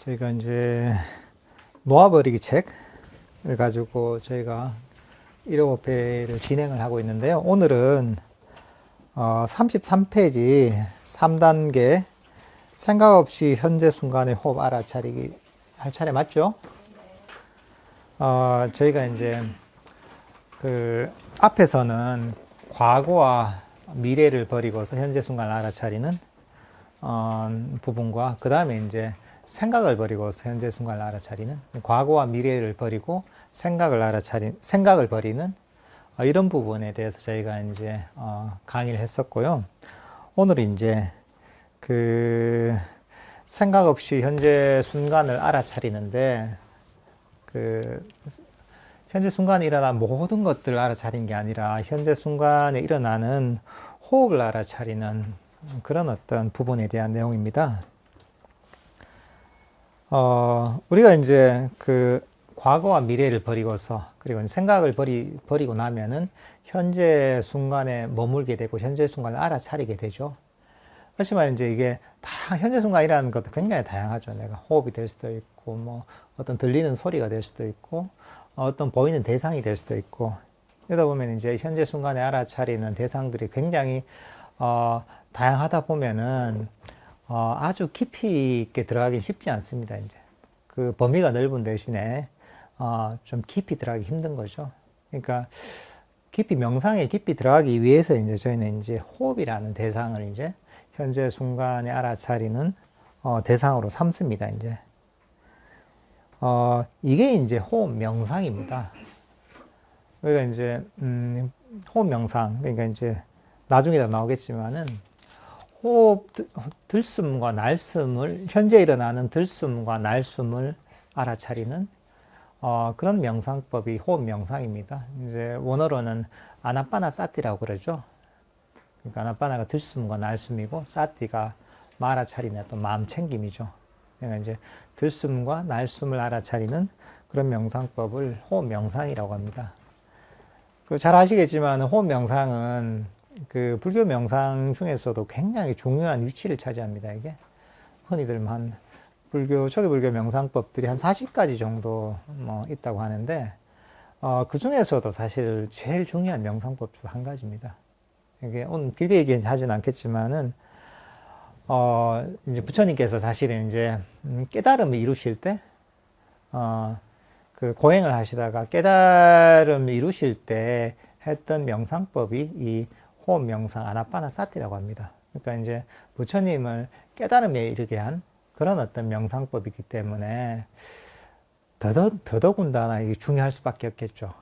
저희가 이제 놓아버리기 책을 가지고 저희가 1.5회를 진행을 하고 있는데요. 오늘은 33페이지 3단계 생각 없이 현재 순간의 호흡 알아차리기 할 차례 맞죠? 저희가 이제 그 앞에서는 과거와 미래를 버리고서 현재 순간을 알아차리는 부분과 그 다음에 이제 생각을 버리고서 현재 순간을 알아차리는, 과거와 미래를 버리고 생각을 버리는 이런 부분에 대해서 저희가 이제 강의를 했었고요. 오늘은 이제 그 생각 없이 현재 순간을 알아차리는데, 그 현재 순간에 일어난 모든 것들을 알아차리는 게 아니라 현재 순간에 일어나는 호흡을 알아차리는 그런 어떤 부분에 대한 내용입니다. 우리가 이제 그 과거와 미래를 버리고서, 그리고 생각을 버리고 나면은 현재 순간에 머물게 되고 현재 순간을 알아차리게 되죠. 그렇지만 이제 이게 다 현재 순간이라는 것도 굉장히 다양하죠. 내가 호흡이 될 수도 있고, 뭐 어떤 들리는 소리가 될 수도 있고, 어떤 보이는 대상이 될 수도 있고, 이러다 보면 이제 현재 순간에 알아차리는 대상들이 굉장히 다양하다 보면은 아주 깊이 있게 들어가기 쉽지 않습니다. 이제 그 범위가 넓은 대신에 좀 깊이 들어가기 힘든 거죠. 그러니까 명상에 깊이 들어가기 위해서 이제 저희는 이제 호흡이라는 대상을 이제 현재 순간에 알아차리는 대상으로 삼습니다. 이제 이게 이제 호흡 명상입니다. 그러니까 이제 호흡 명상, 그러니까 이제 나중에도 나오겠지만은 호흡 들숨과 날숨을, 현재 일어나는 들숨과 날숨을 알아차리는 그런 명상법이 호흡 명상입니다. 이제 원어로는 아나빠나사티라고 그러죠. 그러니까 아나빠나가 들숨과 날숨이고, 사티가 알아차리는 또 마음 챙김이죠. 그러니까 이제 들숨과 날숨을 알아차리는 그런 명상법을 호흡 명상이라고 합니다. 잘 아시겠지만 호흡 명상은 그 불교 명상 중에서도 굉장히 중요한 위치를 차지합니다. 이게 흔히들 초기 불교 명상법들이 한 40가지 정도 있다고 하는데, 그 중에서도 사실 제일 중요한 명상법 중 한 가지입니다. 이게 오늘 길게 얘기하지는 않겠지만은 이제 부처님께서 사실은 이제 깨달음을 이루실 때, 그 고행을 하시다가 깨달음을 이루실 때 했던 명상법이 이 호흡 명상 아나빠나사티라고 합니다. 그러니까 이제 부처님을 깨달음에 이르게 한 그런 어떤 명상법이기 때문에 더더군다나 이게 중요할 수밖에 없겠죠.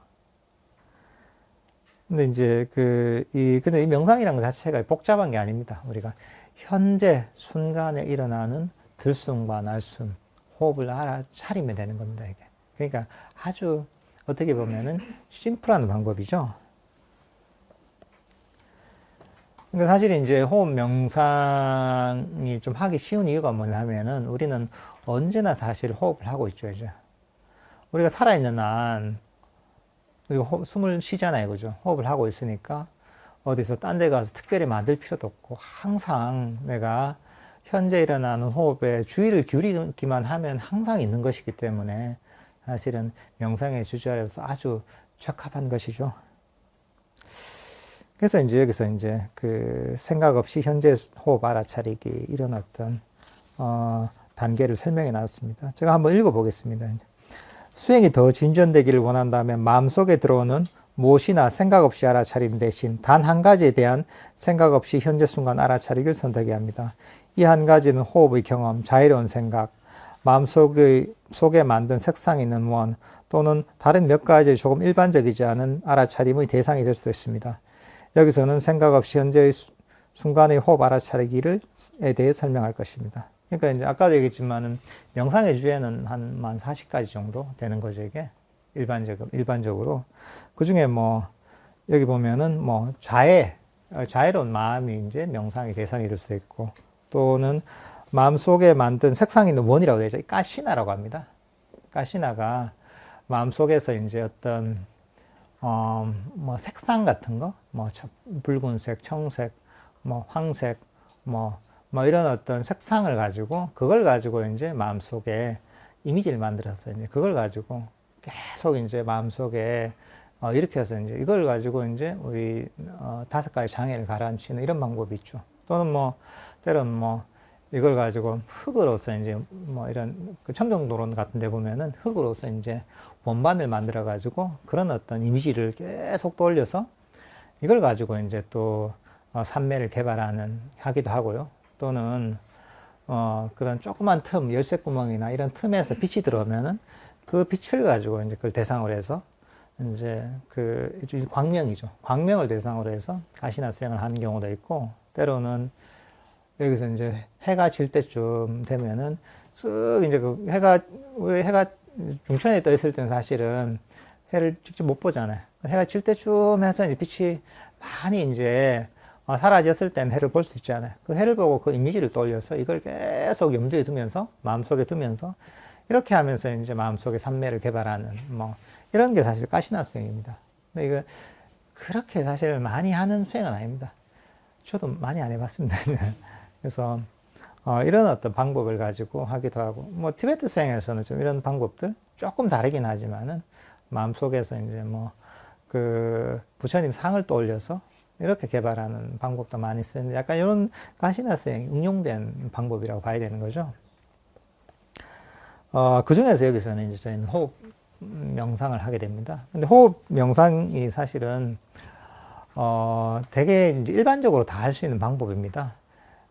근데 이제 근데 이 명상이라는 것 자체가 복잡한 게 아닙니다. 우리가 현재 순간에 일어나는 들숨과 날숨, 호흡을 알아차리면 되는 겁니다, 이게. 그러니까 아주 어떻게 보면은 심플한 방법이죠. 그러니까 사실 이제 호흡 명상이 좀 하기 쉬운 이유가 뭐냐면은 우리는 언제나 사실 호흡을 하고 있죠, 이제. 우리가 살아있는 한, 우리가 숨을 쉬잖아요, 그죠? 호흡을 하고 있으니까 어디서 딴 데 가서 특별히 만들 필요도 없고, 항상 내가 현재 일어나는 호흡에 주의를 기울이기만 하면 항상 있는 것이기 때문에 사실은 명상의 주제로서 아주 적합한 것이죠. 그래서 이제 여기서 이제 그 생각 없이 현재 호흡 알아차리기 이런 어떤 단계를 설명해 놨습니다. 제가 한번 읽어보겠습니다. 수행이 더 진전되기를 원한다면 마음속에 들어오는 무엇이나 생각 없이 알아차리는 대신 단 한 가지에 대한 생각 없이 현재 순간 알아차리기를 선택해야 합니다. 이 한 가지는 호흡의 경험, 자유로운 생각, 마음속에 만든 색상 있는 원, 또는 다른 몇 가지 조금 일반적이지 않은 알아차림의 대상이 될 수도 있습니다. 여기서는 생각 없이 현재의 순간의 호흡 알아차리기에 대해 설명할 것입니다. 그러니까 이제 아까도 얘기했지만은 명상의 주제는 한 40가지 정도 되는 거죠, 이게. 일반적으로. 그 중에 여기 보면은 자애로운 마음이 이제 명상의 대상이 될 수도 있고, 또는 마음속에 만든 색상 있는 원이라고 되죠. 까시나라고 합니다. 까시나가 마음속에서 이제 어떤 색상 같은 거, 붉은색, 청색, 황색, 뭐 이런 어떤 색상을 가지고 그걸 가지고 이제 마음속에 이미지를 만들어서 이제 그걸 가지고 계속 이제 마음속에 이렇게 해서 이제 이걸 가지고 이제 우리 5가지 장애를 가라앉히는 이런 방법이 있죠. 또는 뭐 때로는 뭐 이걸 가지고 흙으로서 이제 뭐 이런 그 청정도론 같은 데 보면은 흙으로서 이제 원반을 만들어 가지고 그런 어떤 이미지를 계속 떠올려서 이걸 가지고 이제 또 산매를 하기도 하고요. 또는 그런 조그만 틈, 열쇠구멍이나 이런 틈에서 빛이 들어오면은 그 빛을 가지고 이제 그걸 대상으로 해서 이제 그 광명이죠. 광명을 대상으로 해서 가시나 수행을 하는 경우도 있고, 때로는 여기서 이제 해가 질 때쯤 되면은 쓱 이제 그 해가 중천에 떠 있을 때는 사실은 해를 직접 못 보잖아요. 해가 질 때쯤 해서 이제 빛이 많이 이제 사라졌을 때는 해를 볼 수 있잖아요. 그 해를 보고 그 이미지를 떠올려서 이걸 계속 염두에 두면서 마음속에 두면서 이렇게 하면서 이제 마음속에 산매를 개발하는 뭐 이런 게 사실 가시나 수행입니다. 근데 이거 그렇게 사실 많이 하는 수행은 아닙니다. 저도 많이 안 해봤습니다. 그래서 이런 어떤 방법을 가지고 하기도 하고, 뭐 티베트 수행에서는 좀 이런 방법들 조금 다르긴 하지만은 마음속에서 이제 뭐 그 부처님 상을 떠올려서 이렇게 개발하는 방법도 많이 쓰는데, 약간 이런 가시나 수행 응용된 방법이라고 봐야 되는 거죠. 그 중에서 여기서는 이제 저희는 호흡 명상을 하게 됩니다. 근데 호흡 명상이 사실은 되게 이제 일반적으로 다 할 수 있는 방법입니다.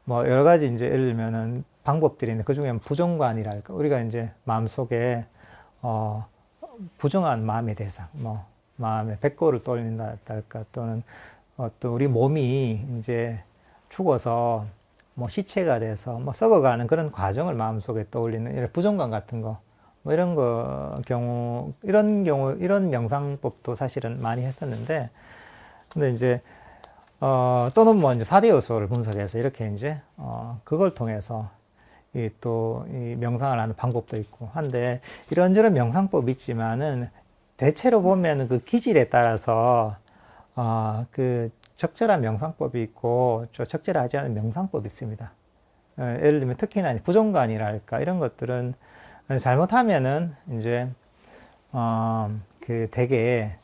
뭐 여러 가지 이제 예를 들면은 방법들이 있는데, 그 중에 부정관이랄까, 우리가 이제 마음속에 부정한 마음의 대상, 뭐 마음의 백골을 떠올린다랄까, 또는 또 우리 몸이 이제 죽어서 뭐 시체가 돼서 뭐 썩어가는 그런 과정을 마음속에 떠올리는 이런 부정관 같은 거, 뭐 이런 이런 명상법도 사실은 많이 했었는데, 근데 이제 또는 뭐 이제 4대 요소를 분석해서 이렇게 이제 그걸 통해서 이 명상을 하는 방법도 있고 한데, 이런저런 명상법이 있지만은 대체로 보면은 그 기질에 따라서 그 적절한 명상법이 있고 적절하지 않은 명상법이 있습니다. 예를 들면 특히나 부정관이랄까 이런 것들은 잘못하면은 이제 그 되게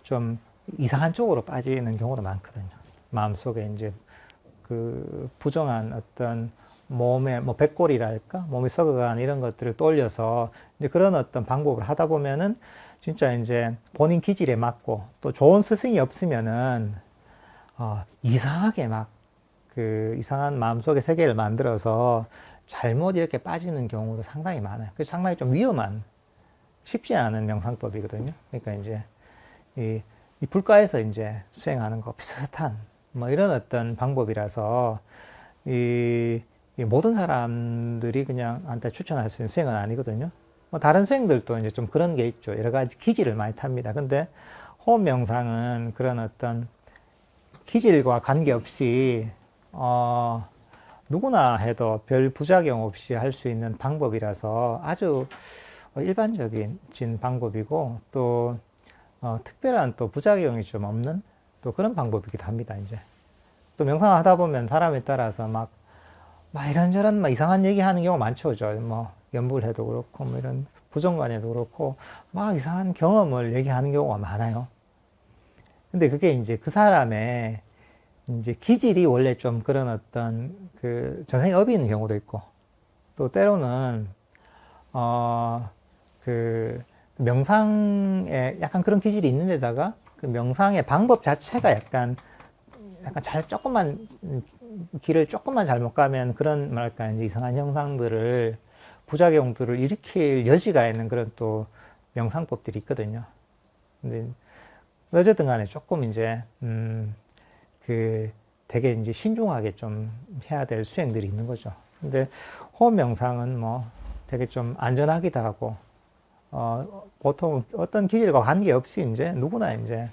좀 이상한 쪽으로 빠지는 경우도 많거든요. 마음속에 이제 그 부정한 어떤 몸의 뭐 백골이랄까, 몸이 썩어간 이런 것들을 떠올려서 이제 그런 어떤 방법을 하다 보면은 진짜 이제 본인 기질에 맞고 또 좋은 스승이 없으면은 이상하게 막 그 이상한 마음속의 세계를 만들어서 잘못 이렇게 빠지는 경우도 상당히 많아요. 그래서 상당히 좀 위험한, 쉽지 않은 명상법이거든요. 그러니까 이제 이 불가에서 이제 수행하는 거 비슷한 뭐 이런 어떤 방법이라서 이 모든 사람들이 그냥 한테 추천할 수 있는 수행은 아니거든요. 뭐 다른 수행들도 이제 좀 그런 게 있죠. 여러 가지 기질을 많이 탑니다. 근데 호흡 명상은 그런 어떤 기질과 관계없이 누구나 해도 별 부작용 없이 할 수 있는 방법이라서 아주 일반적인 방법이고, 또 특별한 또 부작용이 좀 없는 또 그런 방법이기도 합니다. 이제 또 명상을 하다 보면 사람에 따라서 막 이런저런 막 이상한 얘기 하는 경우가 많죠. 뭐 연불 해도 그렇고 뭐 이런 부정관에도 그렇고 막 이상한 경험을 얘기하는 경우가 많아요. 근데 그게 이제 그 사람의 이제 기질이 원래 좀 그런 어떤 그 전생에 업이 있는 경우도 있고, 또 때로는 그 명상에 약간 그런 기질이 있는 데다가 그 명상의 방법 자체가 약간 조금만 길을 조금만 잘못 가면 그런 뭐랄까 이제 이상한 현상들을, 부작용들을 일으킬 여지가 있는 그런 또 명상법들이 있거든요. 근데 어쨌든 간에 조금 이제 그 되게 이제 신중하게 좀 해야 될 수행들이 있는 거죠. 근데 호흡 명상은 뭐 되게 좀 안전하기도 하고 보통 어떤 기질과 관계없이 이제 누구나 이제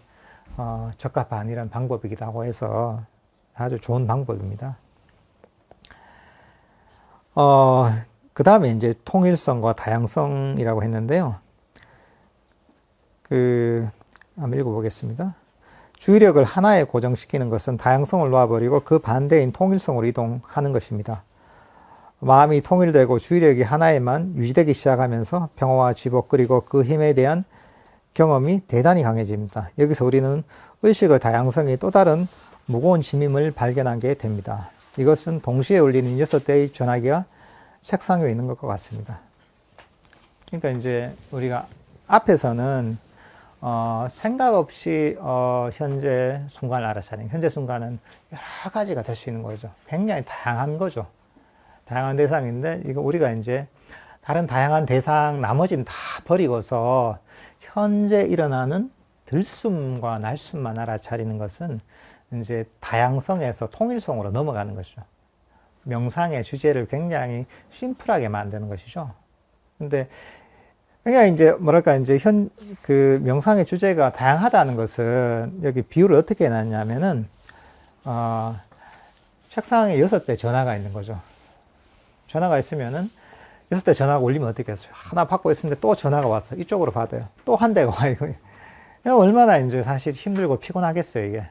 적합한 이런 방법이기도 하고 해서 아주 좋은 방법입니다. 그 다음에 이제 통일성과 다양성이라고 했는데요. 한번 읽어보겠습니다. 주의력을 하나에 고정시키는 것은 다양성을 놓아버리고 그 반대인 통일성으로 이동하는 것입니다. 마음이 통일되고 주의력이 하나에만 유지되기 시작하면서 평화와 지복 그리고 그 힘에 대한 경험이 대단히 강해집니다. 여기서 우리는 의식의 다양성이 또 다른 무거운 짐임을 발견하게 됩니다. 이것은 동시에 울리는 6대의 전화기가 책상 위에 있는 것과 같습니다. 그러니까 이제 우리가 앞에서는 생각 없이 현재 순간을 알아차리는, 현재 순간은 여러 가지가 될 수 있는 거죠. 굉장히 다양한 거죠. 다양한 대상인데 이거 우리가 이제 다른 다양한 대상 나머지는 다 버리고서 현재 일어나는 들숨과 날숨만 알아차리는 것은 이제 다양성에서 통일성으로 넘어가는 것이죠. 명상의 주제를 굉장히 심플하게 만드는 것이죠. 근데 그러니까 이제 뭐랄까 이제 그 명상의 주제가 다양하다는 것은 여기 비유를 어떻게 해놨냐면은 책상에 6대 전화가 있는 거죠. 전화가 있으면은 6대 전화가 울리면 어떻게 했어요? 하나 받고 있는데 또 전화가 와서 이쪽으로 받아요. 또 한 대가 와요. 얼마나 이제 사실 힘들고 피곤하겠어요, 이게.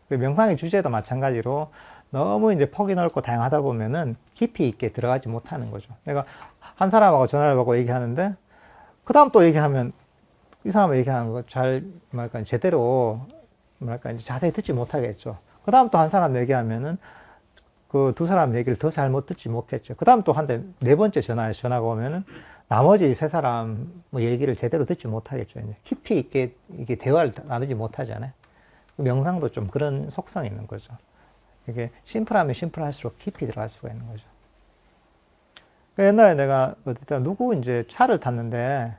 명상의 주제도 마찬가지로 너무 이제 폭이 넓고 다양하다 보면은 깊이 있게 들어가지 못하는 거죠. 내가 한 사람하고 전화를 받고 얘기하는데 그 다음 또 얘기하면 이 사람이 얘기하는 거 잘, 뭐랄까, 제대로, 뭐랄까, 이제 자세히 듣지 못하겠죠. 그 다음 또 한 사람 얘기하면은 그 두 사람 얘기를 더 잘못 듣지 못했죠. 그 다음 또 네 번째 전화가 오면은 나머지 세 사람 뭐 얘기를 제대로 듣지 못하겠죠. 이제 깊이 있게 이게 대화를 나누지 못하잖아요. 명상도 좀 그런 속성이 있는 거죠. 이게 심플하면 심플할수록 깊이 들어갈 수가 있는 거죠. 옛날에 내가 어디다 누구 이제 차를 탔는데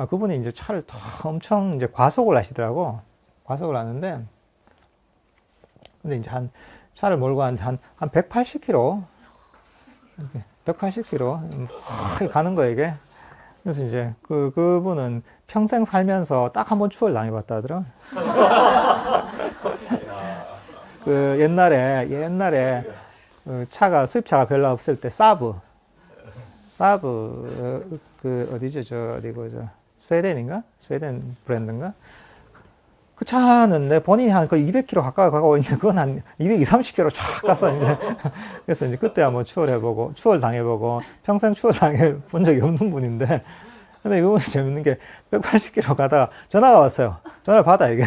그분이 이제 차를 엄청 이제 과속을 하시더라고. 과속을 하는데 근데 이제 차를 몰고 한 180km 180km 가는 거예요, 이게. 그래서 이제 그분은 평생 살면서 딱 한 번 추월 당해봤다 하더라. 그 옛날에 차가 수입차가 별로 없을 때 사브 그 어디죠? 스웨덴인가? 스웨덴 브랜드인가? 그 차는 본인이 한 거의 200km 가까이 가고 있는데 그건 한 220, 30km 쫙 가서 이제 그래서 이제 그때 한번 추월 당해보고 평생 추월 당해본 적이 없는 분인데 근데 이분이 재밌는 게 180km 가다가 전화가 왔어요. 전화를 받아 이게.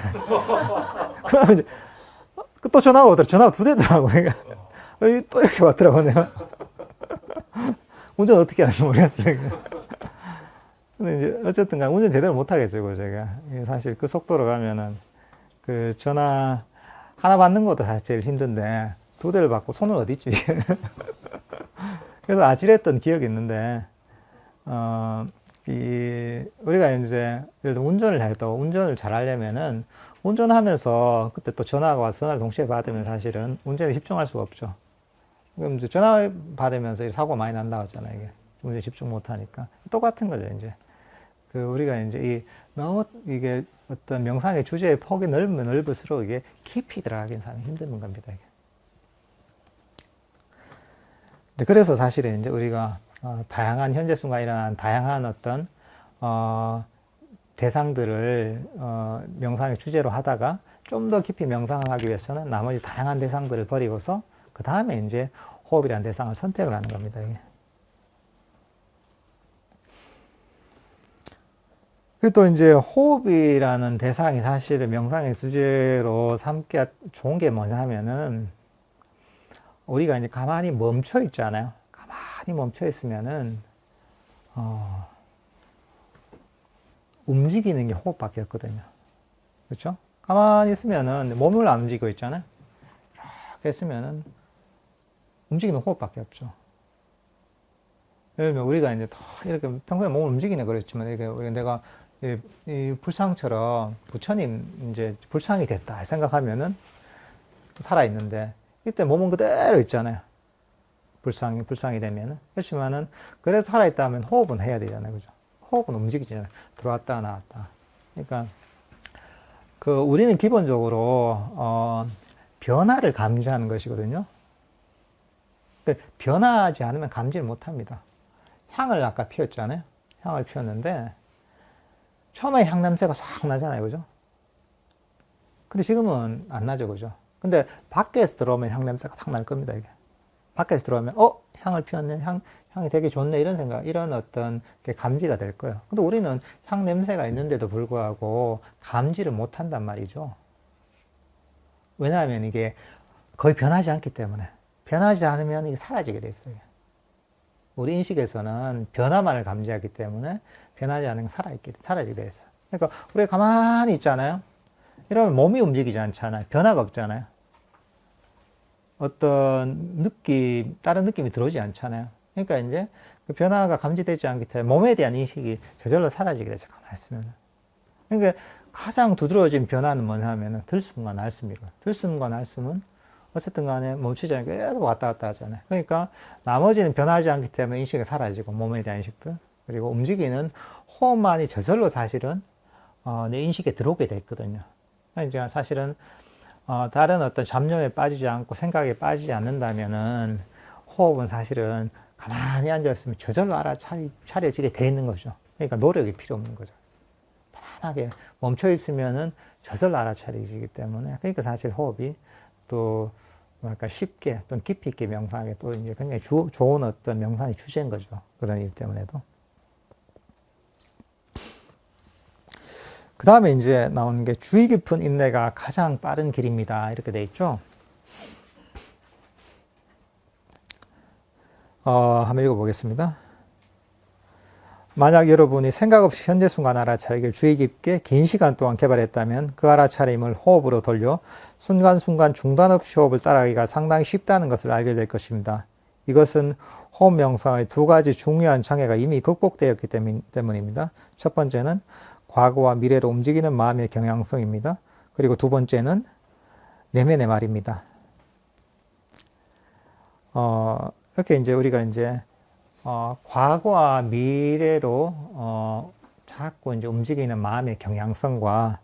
그 다음에 이제 또 전화가 오더라고. 전화가 2대더라고. 또 이렇게 왔더라고 내가. 운전 어떻게 하는지 모르겠어요. 근데 이제 어쨌든 간 운전 제대로 못 하겠죠, 제가. 사실 그 속도로 가면은 그 전화 하나 받는 것도 사실 제일 힘든데 2대를 받고 손을 어디 있지? 그래서 아찔했던 기억이 있는데 우리가 이제 예를 들어 운전을 잘 하려면은 운전하면서 그때 또 전화가 와서 전화를 동시에 받으면 사실은 운전에 집중할 수가 없죠. 그럼 이제 전화 받으면서 사고가 많이 난다고 했잖아요, 이게. 운전에 집중 못 하니까. 똑같은 거죠, 이제. 우리가 이제 너무 이게 어떤 명상의 주제의 폭이 넓으면 넓을수록 이게 깊이 들어가기는 사람이 힘든 겁니다, 이게. 그래서 사실은 이제 우리가 다양한 현재 순간에 일어난 다양한 어떤 대상들을 명상의 주제로 하다가 좀 더 깊이 명상을 하기 위해서는 나머지 다양한 대상들을 버리고서 그 다음에 이제 호흡이라는 대상을 선택을 하는 겁니다. 이게. 그리고 또 이제 호흡이라는 대상이 사실은 명상의 주제로 삼기 좋은 게 뭐냐 하면은 우리가 이제 가만히 멈춰 있잖아요. 가만히 멈춰 있으면은 움직이는 게 호흡밖에 없거든요. 그렇죠? 가만히 있으면은 몸을 안 움직이고 있잖아요. 이렇게 있으면은 움직이는 호흡밖에 없죠. 예를 들면 우리가 이제 이렇게 평소에 몸을 움직이네 그랬지만 이게 내가 이 불상처럼 부처님 이제 불상이 됐다 생각하면은 살아 있는데 이때 몸은 그대로 있잖아요. 불상이 되면은. 그렇지만은 그래도 살아 있다 하면 호흡은 해야 되잖아요, 그죠? 호흡은 움직이잖아요. 들어왔다 나왔다. 그러니까 우리는 기본적으로 변화를 감지하는 것이거든요. 변화하지 않으면 감지를 못합니다. 향을 아까 피웠잖아요. 향을 피웠는데 처음에 향 냄새가 싹 나잖아요, 그죠? 근데 지금은 안 나죠, 그죠? 근데 밖에서 들어오면 향 냄새가 탁 날 겁니다, 이게. 밖에서 들어오면, 향을 피웠네. 향이 되게 좋네. 이런 생각, 이런 어떤 게 감지가 될 거예요. 근데 우리는 향 냄새가 있는데도 불구하고 감지를 못 한단 말이죠. 왜냐하면 이게 거의 변하지 않기 때문에. 변하지 않으면 이게 사라지게 돼 있어요. 우리 인식에서는 변화만을 감지하기 때문에 변하지 않은 게 사라지게 돼 있어요. 그러니까 우리가 가만히 있잖아요. 이러면 몸이 움직이지 않잖아요. 변화가 없잖아요. 어떤 느낌, 다른 느낌이 들어오지 않잖아요. 그러니까 이제 그 변화가 감지되지 않기 때문에 몸에 대한 인식이 저절로 사라지게 되죠. 가만히 있으면. 그러니까 가장 두드러진 변화는 뭐냐 하면은 들숨과 날숨이고, 들숨과 날숨은 어쨌든 간에 멈추지 않고 계속 왔다 갔다 하잖아요. 그러니까 나머지는 변하지 않기 때문에 인식이 사라지고, 몸에 대한 인식들. 그리고 움직이는 호흡만이 저절로 사실은 내 인식에 들어오게 돼 있거든요. 그러니까 사실은 다른 어떤 잡념에 빠지지 않고 생각에 빠지지 않는다면은 호흡은 사실은 가만히 앉아있으면 저절로 알아차려지게 돼 있는 거죠. 그러니까 노력이 필요 없는 거죠. 편안하게 멈춰있으면은 저절로 알아차려지기 때문에. 그러니까 사실 호흡이 또 뭐랄까 쉽게 또는 깊이 있게 명상하게 또 이제 굉장히 좋은 어떤 명상의 주제인 거죠. 그런 일 때문에도. 그 다음에 이제 나오는 게 주의 깊은 인내가 가장 빠른 길입니다. 이렇게 돼 있죠. 한번 읽어보겠습니다. 만약 여러분이 생각 없이 현재 순간 알아차리기를 주의 깊게 긴 시간 동안 개발했다면 그 알아차림을 호흡으로 돌려 순간순간 중단 없이 호흡을 따라가기가 상당히 쉽다는 것을 알게 될 것입니다. 이것은 호흡 명상의 두 가지 중요한 장애가 이미 극복되었기 때문입니다. 첫 번째는 과거와 미래로 움직이는 마음의 경향성입니다. 그리고 두 번째는 내면의 말입니다. 이렇게 이제 우리가 이제 과거와 미래로 자꾸 이제 움직이는 마음의 경향성과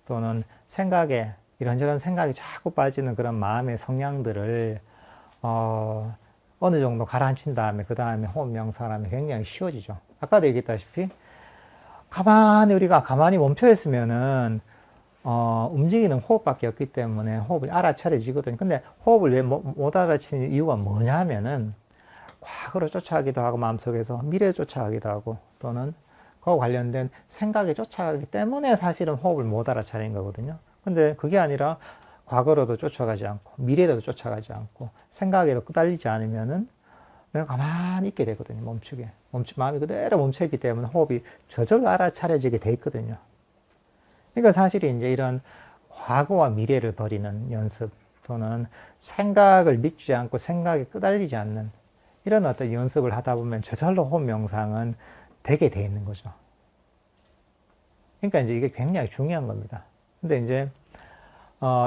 또는 생각에 이런저런 생각이 자꾸 빠지는 그런 마음의 성향들을 어느 정도 가라앉힌 다음에 그 다음에 호흡 명상을 하면 굉장히 쉬워지죠. 아까도 얘기했다시피 우리가 가만히 멈춰 있으면은 움직이는 호흡밖에 없기 때문에 호흡을 알아차려지거든요. 근데 호흡을 왜 못 알아차리는 이유가 뭐냐 하면은 과거로 쫓아가기도 하고 마음속에서 미래에 쫓아가기도 하고 또는 그와 관련된 생각에 쫓아가기 때문에 사실은 호흡을 못 알아차리는 거거든요. 근데 그게 아니라 과거로도 쫓아가지 않고 미래로도 쫓아가지 않고 생각에도 끄달리지 않으면은 내가 가만히 있게 되거든요. 마음이 그대로 멈춰있기 때문에 호흡이 저절로 알아차려지게 돼 있거든요. 그러니까 사실 이제 이런 과거와 미래를 버리는 연습 또는 생각을 믿지 않고 생각에 끄달리지 않는 이런 어떤 연습을 하다 보면 저절로 호흡 명상은 되게 돼 있는 거죠. 그러니까 이제 이게 굉장히 중요한 겁니다. 근데 이제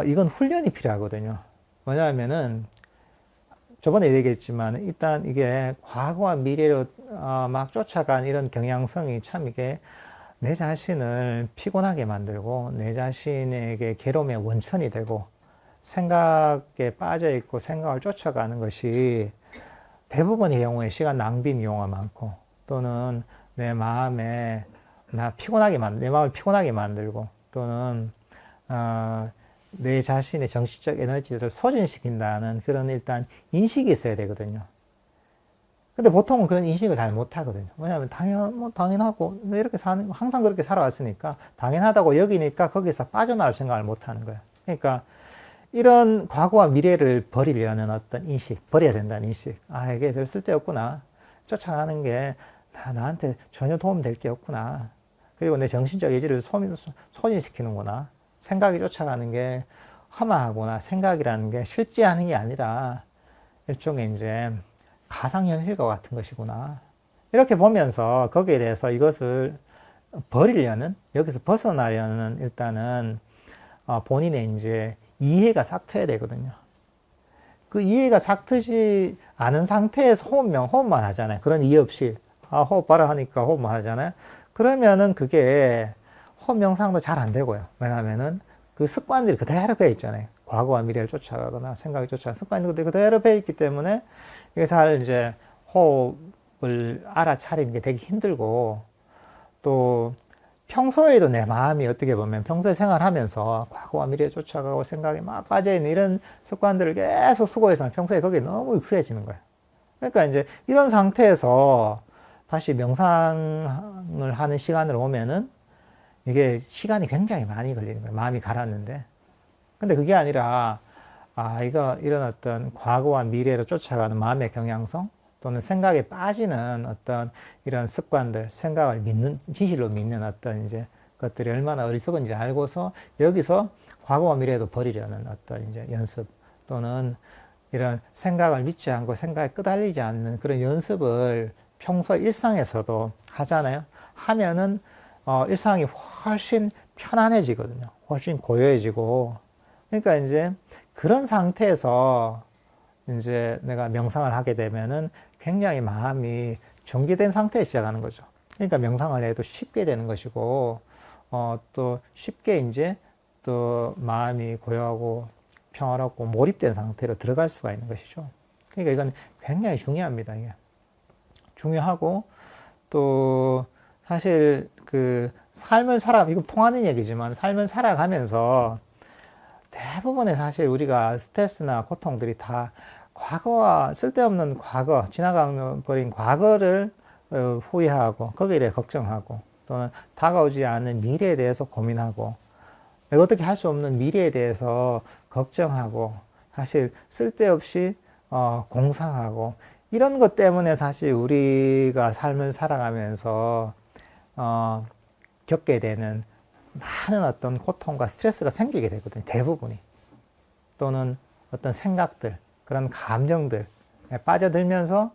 이건 훈련이 필요하거든요. 뭐냐면은 저번에 얘기했지만 일단 이게 과거와 미래로 막 쫓아간 이런 경향성이 참 이게 내 자신을 피곤하게 만들고 내 자신에게 괴로움의 원천이 되고 생각에 빠져 있고 생각을 쫓아가는 것이 대부분의 경우에 시간 낭비인 경우가 많고 또는 내 마음을 피곤하게 만들고 또는 내 자신의 정신적 에너지를 소진시킨다는 그런 일단 인식이 있어야 되거든요. 근데 보통은 그런 인식을 잘 못하거든요. 왜냐하면 당연하고 이렇게 사는 항상 그렇게 살아왔으니까 당연하다고 여기니까 거기서 빠져나올 생각을 못하는 거예요. 그러니까 이런 과거와 미래를 버리려는 어떤 인식, 버려야 된다는 인식. 이게 별 쓸데없구나. 쫓아가는 게 나한테 전혀 도움될 게 없구나. 그리고 내 정신적 예지를 소진시키는구나. 생각이 쫓아가는 게 허망하구나. 생각이라는 게 실제하는 게 아니라 일종의 이제 가상현실과 같은 것이구나. 이렇게 보면서 거기에 대해서 이것을 버리려는, 여기서 벗어나려는 일단은 본인의 이제 이해가 싹 트야 되거든요. 그 이해가 싹 트지 않은 상태에서 호흡만 하잖아요. 그런 이해 없이 호흡 봐라 하니까 호흡만 하잖아요. 그러면은 그게 호흡 명상도 잘 안 되고요. 왜냐하면은 그 습관들이 그대로 배어 있잖아요. 과거와 미래를 쫓아가거나 생각이 쫓아가는 습관들이 그대로 배어 있기 때문에 이게 잘 이제 호흡을 알아차리는 게 되게 힘들고 또 평소에도 내 마음이 어떻게 보면 평소에 생활하면서 과거와 미래에 쫓아가고 생각이 막 빠져있는 이런 습관들을 계속 수고해서 평소에 거기에 너무 익숙해지는 거예요. 그러니까 이제 이런 상태에서 다시 명상을 하는 시간을 오면은 이게 시간이 굉장히 많이 걸리는 거예요. 마음이 가라앉는데. 근데 그게 아니라, 이런 어떤 과거와 미래로 쫓아가는 마음의 경향성 또는 생각에 빠지는 어떤 이런 습관들, 생각을 믿는, 진실로 믿는 어떤 이제 것들이 얼마나 어리석은지 알고서 여기서 과거와 미래도 버리려는 어떤 이제 연습 또는 이런 생각을 믿지 않고 생각에 끄달리지 않는 그런 연습을 평소 일상에서도 하잖아요. 하면은 일상이 훨씬 편안해지거든요. 훨씬 고요해지고. 그러니까 이제 그런 상태에서 이제 내가 명상을 하게 되면은 굉장히 마음이 정비된 상태에 시작하는 거죠. 그러니까 명상을 해도 쉽게 되는 것이고, 또 쉽게 이제 또 마음이 고요하고 평화롭고 몰입된 상태로 들어갈 수가 있는 것이죠. 그러니까 이건 굉장히 중요합니다. 이게. 중요하고, 또 사실 그 삶을 이거 통하는 얘기지만 삶을 살아가면서 대부분의 사실 우리가 스트레스나 고통들이 다 과거와 쓸데없는 과거, 지나가버린 과거를 후회하고 거기에 대해 걱정하고 또는 다가오지 않는 미래에 대해서 고민하고 내가 어떻게 할 수 없는 미래에 대해서 걱정하고 사실 쓸데없이 공상하고 이런 것 때문에 사실 우리가 삶을 살아가면서 겪게 되는 많은 어떤 고통과 스트레스가 생기게 되거든요. 대부분이. 또는 어떤 생각들, 그런 감정들에 빠져들면서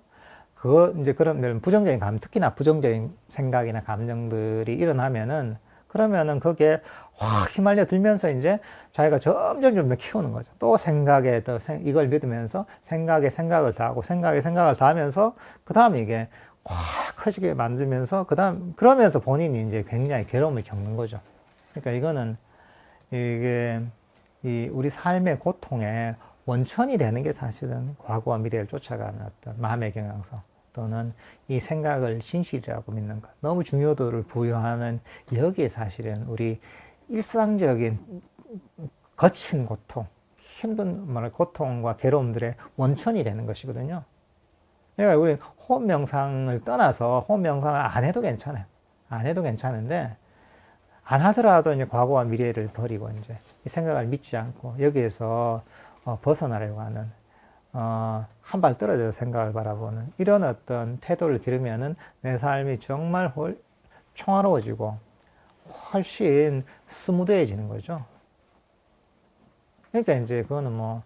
이제 그런 부정적인 특히나 부정적인 생각이나 감정들이 일어나면은 그러면은 거기에 확 휘말려 들면서 이제 자기가 점점 좀 더 키우는 거죠. 또 생각에 이걸 믿으면서 생각에 생각을 더하고 생각에 생각을 더하면서 그 다음에 이게 확 커지게 만들면서 그러면서 본인이 이제 굉장히 괴로움을 겪는 거죠. 그러니까 이거는 이게 우리 삶의 고통의 원천이 되는 게 사실은 과거와 미래를 쫓아가는 어떤 마음의 경향성 또는 이 생각을 진실이라고 믿는 것. 너무 중요도를 부여하는 여기에 사실은 우리 일상적인 거친 고통, 힘든 고통과 괴로움들의 원천이 되는 것이거든요. 그러니까 우리 호흡 명상을 떠나서 호흡 명상을 안 해도 괜찮아요. 안 해도 괜찮은데 안 하더라도 이제 과거와 미래를 버리고 이제 이 생각을 믿지 않고 여기에서 벗어나려고 하는 한 발 떨어져서 생각을 바라보는 이런 어떤 태도를 기르면은 내 삶이 정말 평화로워지고 훨씬 스무드해지는 거죠. 그러니까 이제 그거는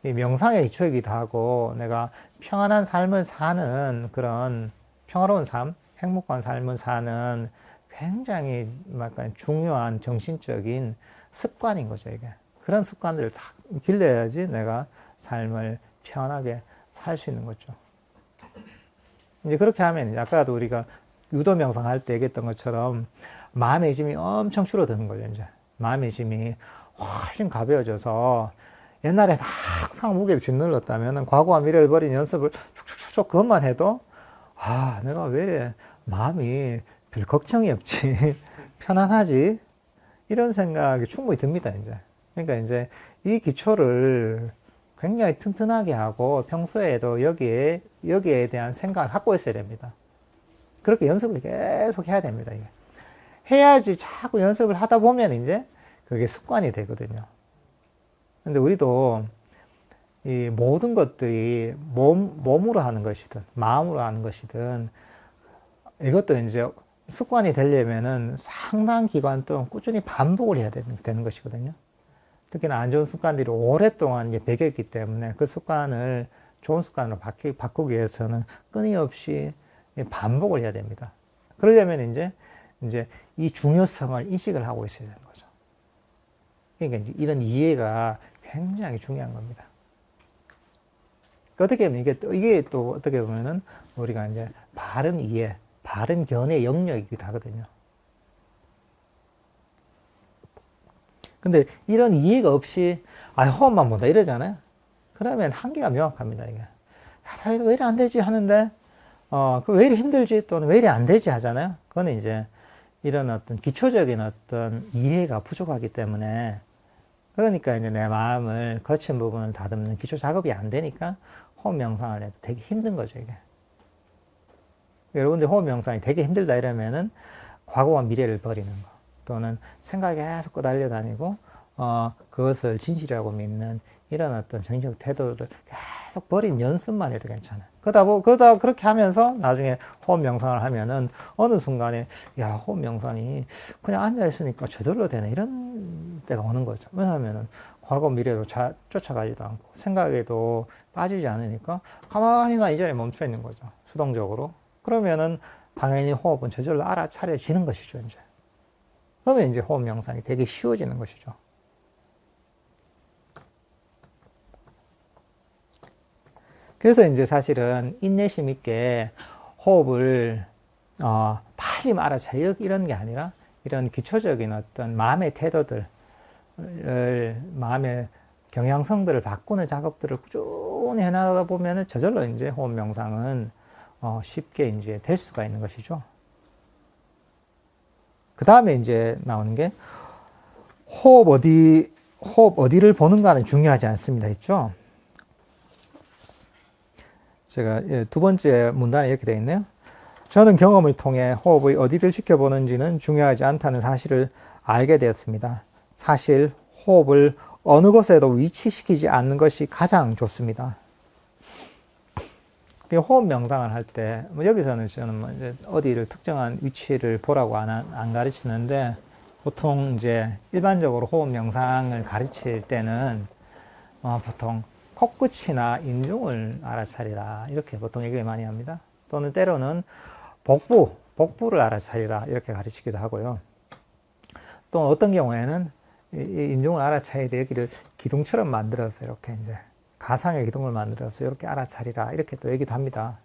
이 명상의 기초이기도 하고 내가 평안한 삶을 사는 그런 평화로운 삶, 행복한 삶을 사는 굉장히 약간 중요한 정신적인 습관인 거죠, 이게. 그런 습관들을 다 길러야지 내가 삶을 편하게 살 수 있는 거죠. 이제 그렇게 하면 아까도 우리가 유도 명상할 때 얘기했던 것처럼 마음의 짐이 엄청 줄어드는 거죠, 이제. 마음의 짐이 훨씬 가벼워져서 옛날에 항상 무게를 짓눌렀다면 과거와 미래를 버린 연습을 쭉쭉쭉 그것만 해도 내가 왜 이래 마음이 별 걱정이 없지 편안하지 이런 생각이 충분히 듭니다, 이제. 그러니까 이제 이 기초를 굉장히 튼튼하게 하고 평소에도 여기에 대한 생각을 갖고 있어야 됩니다. 그렇게 연습을 계속 해야 됩니다, 이게. 해야지 자꾸 연습을 하다 보면 이제 그게 습관이 되거든요. 근데 우리도 이 모든 것들이 몸으로 하는 것이든 마음으로 하는 것이든 이것도 이제 습관이 되려면은 상당 기간 동안 꾸준히 반복을 해야 되는 것이거든요. 특히나 안 좋은 습관들이 오랫동안 이제 배겼기 때문에 그 습관을 좋은 습관으로 바꾸기 위해서는 끊임없이 반복을 해야 됩니다. 그러려면 이제 이 중요성을 인식을 하고 있어야 되는 거죠. 그러니까 이런 이해가 굉장히 중요한 겁니다. 어떻게 보면 이게 또 어떻게 보면은 우리가 이제 바른 이해, 바른 견해의 영역이기도 하거든요. 근데 이런 이해가 없이 호흡만 본다 이러잖아요. 그러면 한계가 명확합니다, 이게. 왜 이래 안 되지 하는데 왜 이래 힘들지 또는 왜 이래 안 되지 하잖아요. 그거는 이제 이런 어떤 기초적인 어떤 이해가 부족하기 때문에, 그러니까 이제 내 마음을 거친 부분을 다듬는 기초 작업이 안 되니까 호흡 명상을 해도 되게 힘든 거죠, 이게. 여러분들 호흡 명상이 되게 힘들다 이러면은 과거와 미래를 버리는 거, 또는 생각이 계속 꼬달려 다니고, 그것을 진실이라고 믿는 이런 어떤 정신적 태도를 계속 버린 연습만 해도 괜찮아요. 그러다 그렇게 하면서 나중에 호흡 명상을 하면은 어느 순간에, 야, 호흡 명상이 그냥 앉아있으니까 저절로 되네, 이런 때가 오는 거죠. 왜냐하면은 과거 미래로 쫓아가지도 않고 생각에도 빠지지 않으니까 가만히 이 자리에 멈춰 있는 거죠. 수동적으로. 그러면은 당연히 호흡은 저절로 알아차려지는 것이죠, 이제. 그러면 이제 호흡 명상이 되게 쉬워지는 것이죠. 그래서 이제 사실은 인내심 있게 호흡을 빨리 알아차려 이런 게 아니라, 이런 기초적인 어떤 마음의 태도들, 마음의 경향성들을 바꾸는 작업들을 꾸준히 해나가다 보면은 저절로 이제 호흡 명상은 쉽게 이제 될 수가 있는 것이죠. 그 다음에 이제 나오는 게 호흡 어디를 보는가는 중요하지 않습니다. 했죠? 제가 두 번째 문단에 이렇게 되어 있네요. 저는 경험을 통해 호흡의 어디를 지켜보는지는 중요하지 않다는 사실을 알게 되었습니다. 사실 호흡을 어느 곳에도 위치시키지 않는 것이 가장 좋습니다. 호흡 명상을 할 때, 여기서는 저는 이제 어디를 특정한 위치를 보라고 안 가르치는데, 보통 이제 일반적으로 호흡 명상을 가르칠 때는 보통 코끝이나 인중을 알아차리라, 이렇게 보통 얘기를 많이 합니다. 또는 때로는 복부를 알아차리라, 이렇게 가르치기도 하고요. 또 어떤 경우에는 이 인중을 알아차려야 돼, 여기를 기둥처럼 만들어서 이렇게 이제 가상의 기둥을 만들어서 이렇게 알아차리라, 이렇게 또 얘기도 합니다.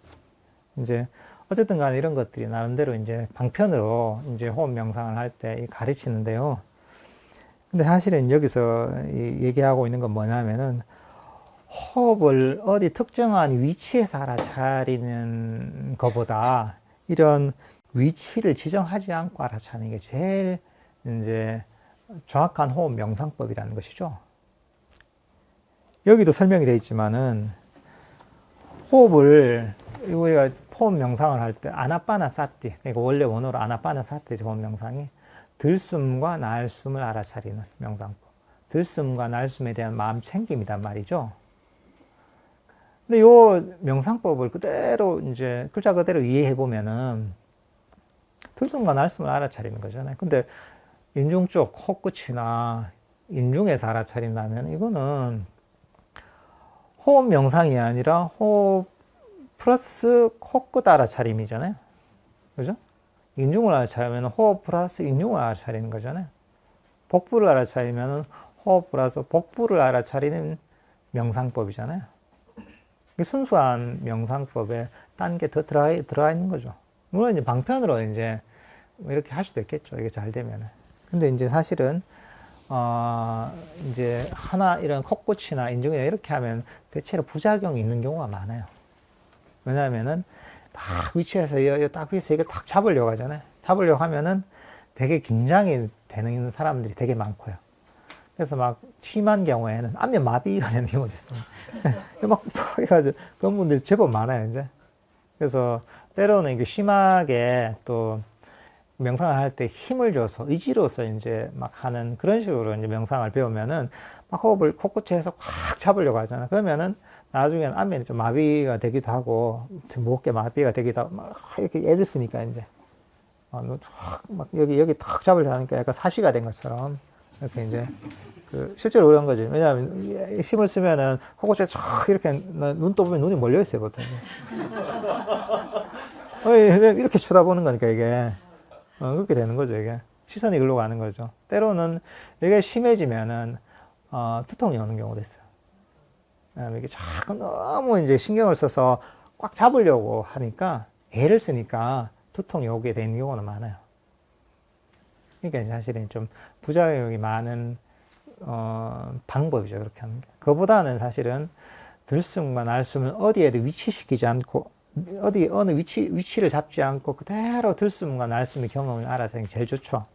이제 어쨌든 간에 이런 것들이 나름대로 이제 방편으로 이제 호흡 명상을 할 때 가르치는데요. 근데 사실은 여기서 얘기하고 있는 건 뭐냐면은, 호흡을 어디 특정한 위치에서 알아차리는 것보다 이런 위치를 지정하지 않고 알아차리는 게 제일 이제 정확한 호흡 명상법이라는 것이죠. 여기도 설명이 되어 있지만은, 우리가 호흡 명상을 할 때 아나빠나사티, 그러니까 원래 원어로 아나빠나사티 호흡 명상이 들숨과 날숨을 알아차리는 명상법. 들숨과 날숨에 대한 마음 챙김이란 말이죠. 근데 요 명상법을 그대로 이제 글자 그대로 이해해 보면은 들숨과 날숨을 알아차리는 거잖아요. 근데 인중 쪽 코끝이나 인중에서 알아차린다면 이거는 호흡 명상이 아니라 호흡 플러스 코끝 알아차림이잖아요. 그죠? 인중을 알아차리면 호흡 플러스 인중을 알아차리는 거잖아요. 복부를 알아차리면 호흡 플러스 복부를 알아차리는 명상법이잖아요. 순수한 명상법에 딴 게 더 들어가 있는 거죠. 물론 이제 방편으로 이제 이렇게 할 수도 있겠죠. 이게 잘 되면은. 근데 이제 사실은, 이제 이런 코끝이나 인중이나 이렇게 하면 대체로 부작용이 있는 경우가 많아요. 왜냐하면은 딱 위치에서 딱 위에서 이걸 딱 잡으려고 하잖아요. 잡으려고 하면은 되게 긴장이 되는 사람들이 되게 많고요. 그래서 막 심한 경우에는 안면 마비가 되는 경우도 있어요. 막 해가지고 그런 분들이 제법 많아요, 이제. 그래서 때로는 이게 심하게 또 명상을 할 때 힘을 줘서 의지로서 이제 막 하는 그런 식으로 이제 명상을 배우면은 막 호흡을 코끝에서 확 잡으려고 하잖아요. 그러면은 나중에는 안면이 좀 마비가 되기도 하고, 무겁게 마비가 되기도 하고, 막 이렇게 애들 쓰니까 이제 막 여기 탁 잡으려고 하니까 약간 사시가 된 것처럼 이렇게 이제 실제로 그런 거지. 왜냐하면 힘을 쓰면은 코끝에 쫙 이렇게 눈 떠보면 눈이 몰려 있어요, 보통. 이렇게 쳐다보는 거니까 이게 그렇게 되는 거죠, 이게. 시선이 글로 가는 거죠. 때로는 이게 심해지면은 두통이 오는 경우도 있어요. 이게 자꾸 너무 이제 신경을 써서 꽉 잡으려고 하니까, 애를 쓰니까 두통이 오게 되는 경우는 많아요. 그러니까 사실은 좀 부작용이 많은 방법이죠, 그렇게 하는 게. 그거보다는 사실은 들숨과 날숨을 어디에도 위치시키지 않고 어느 위치를 잡지 않고 그대로 들숨과 날숨의 경험을 알아서 하는 게 제일 좋죠.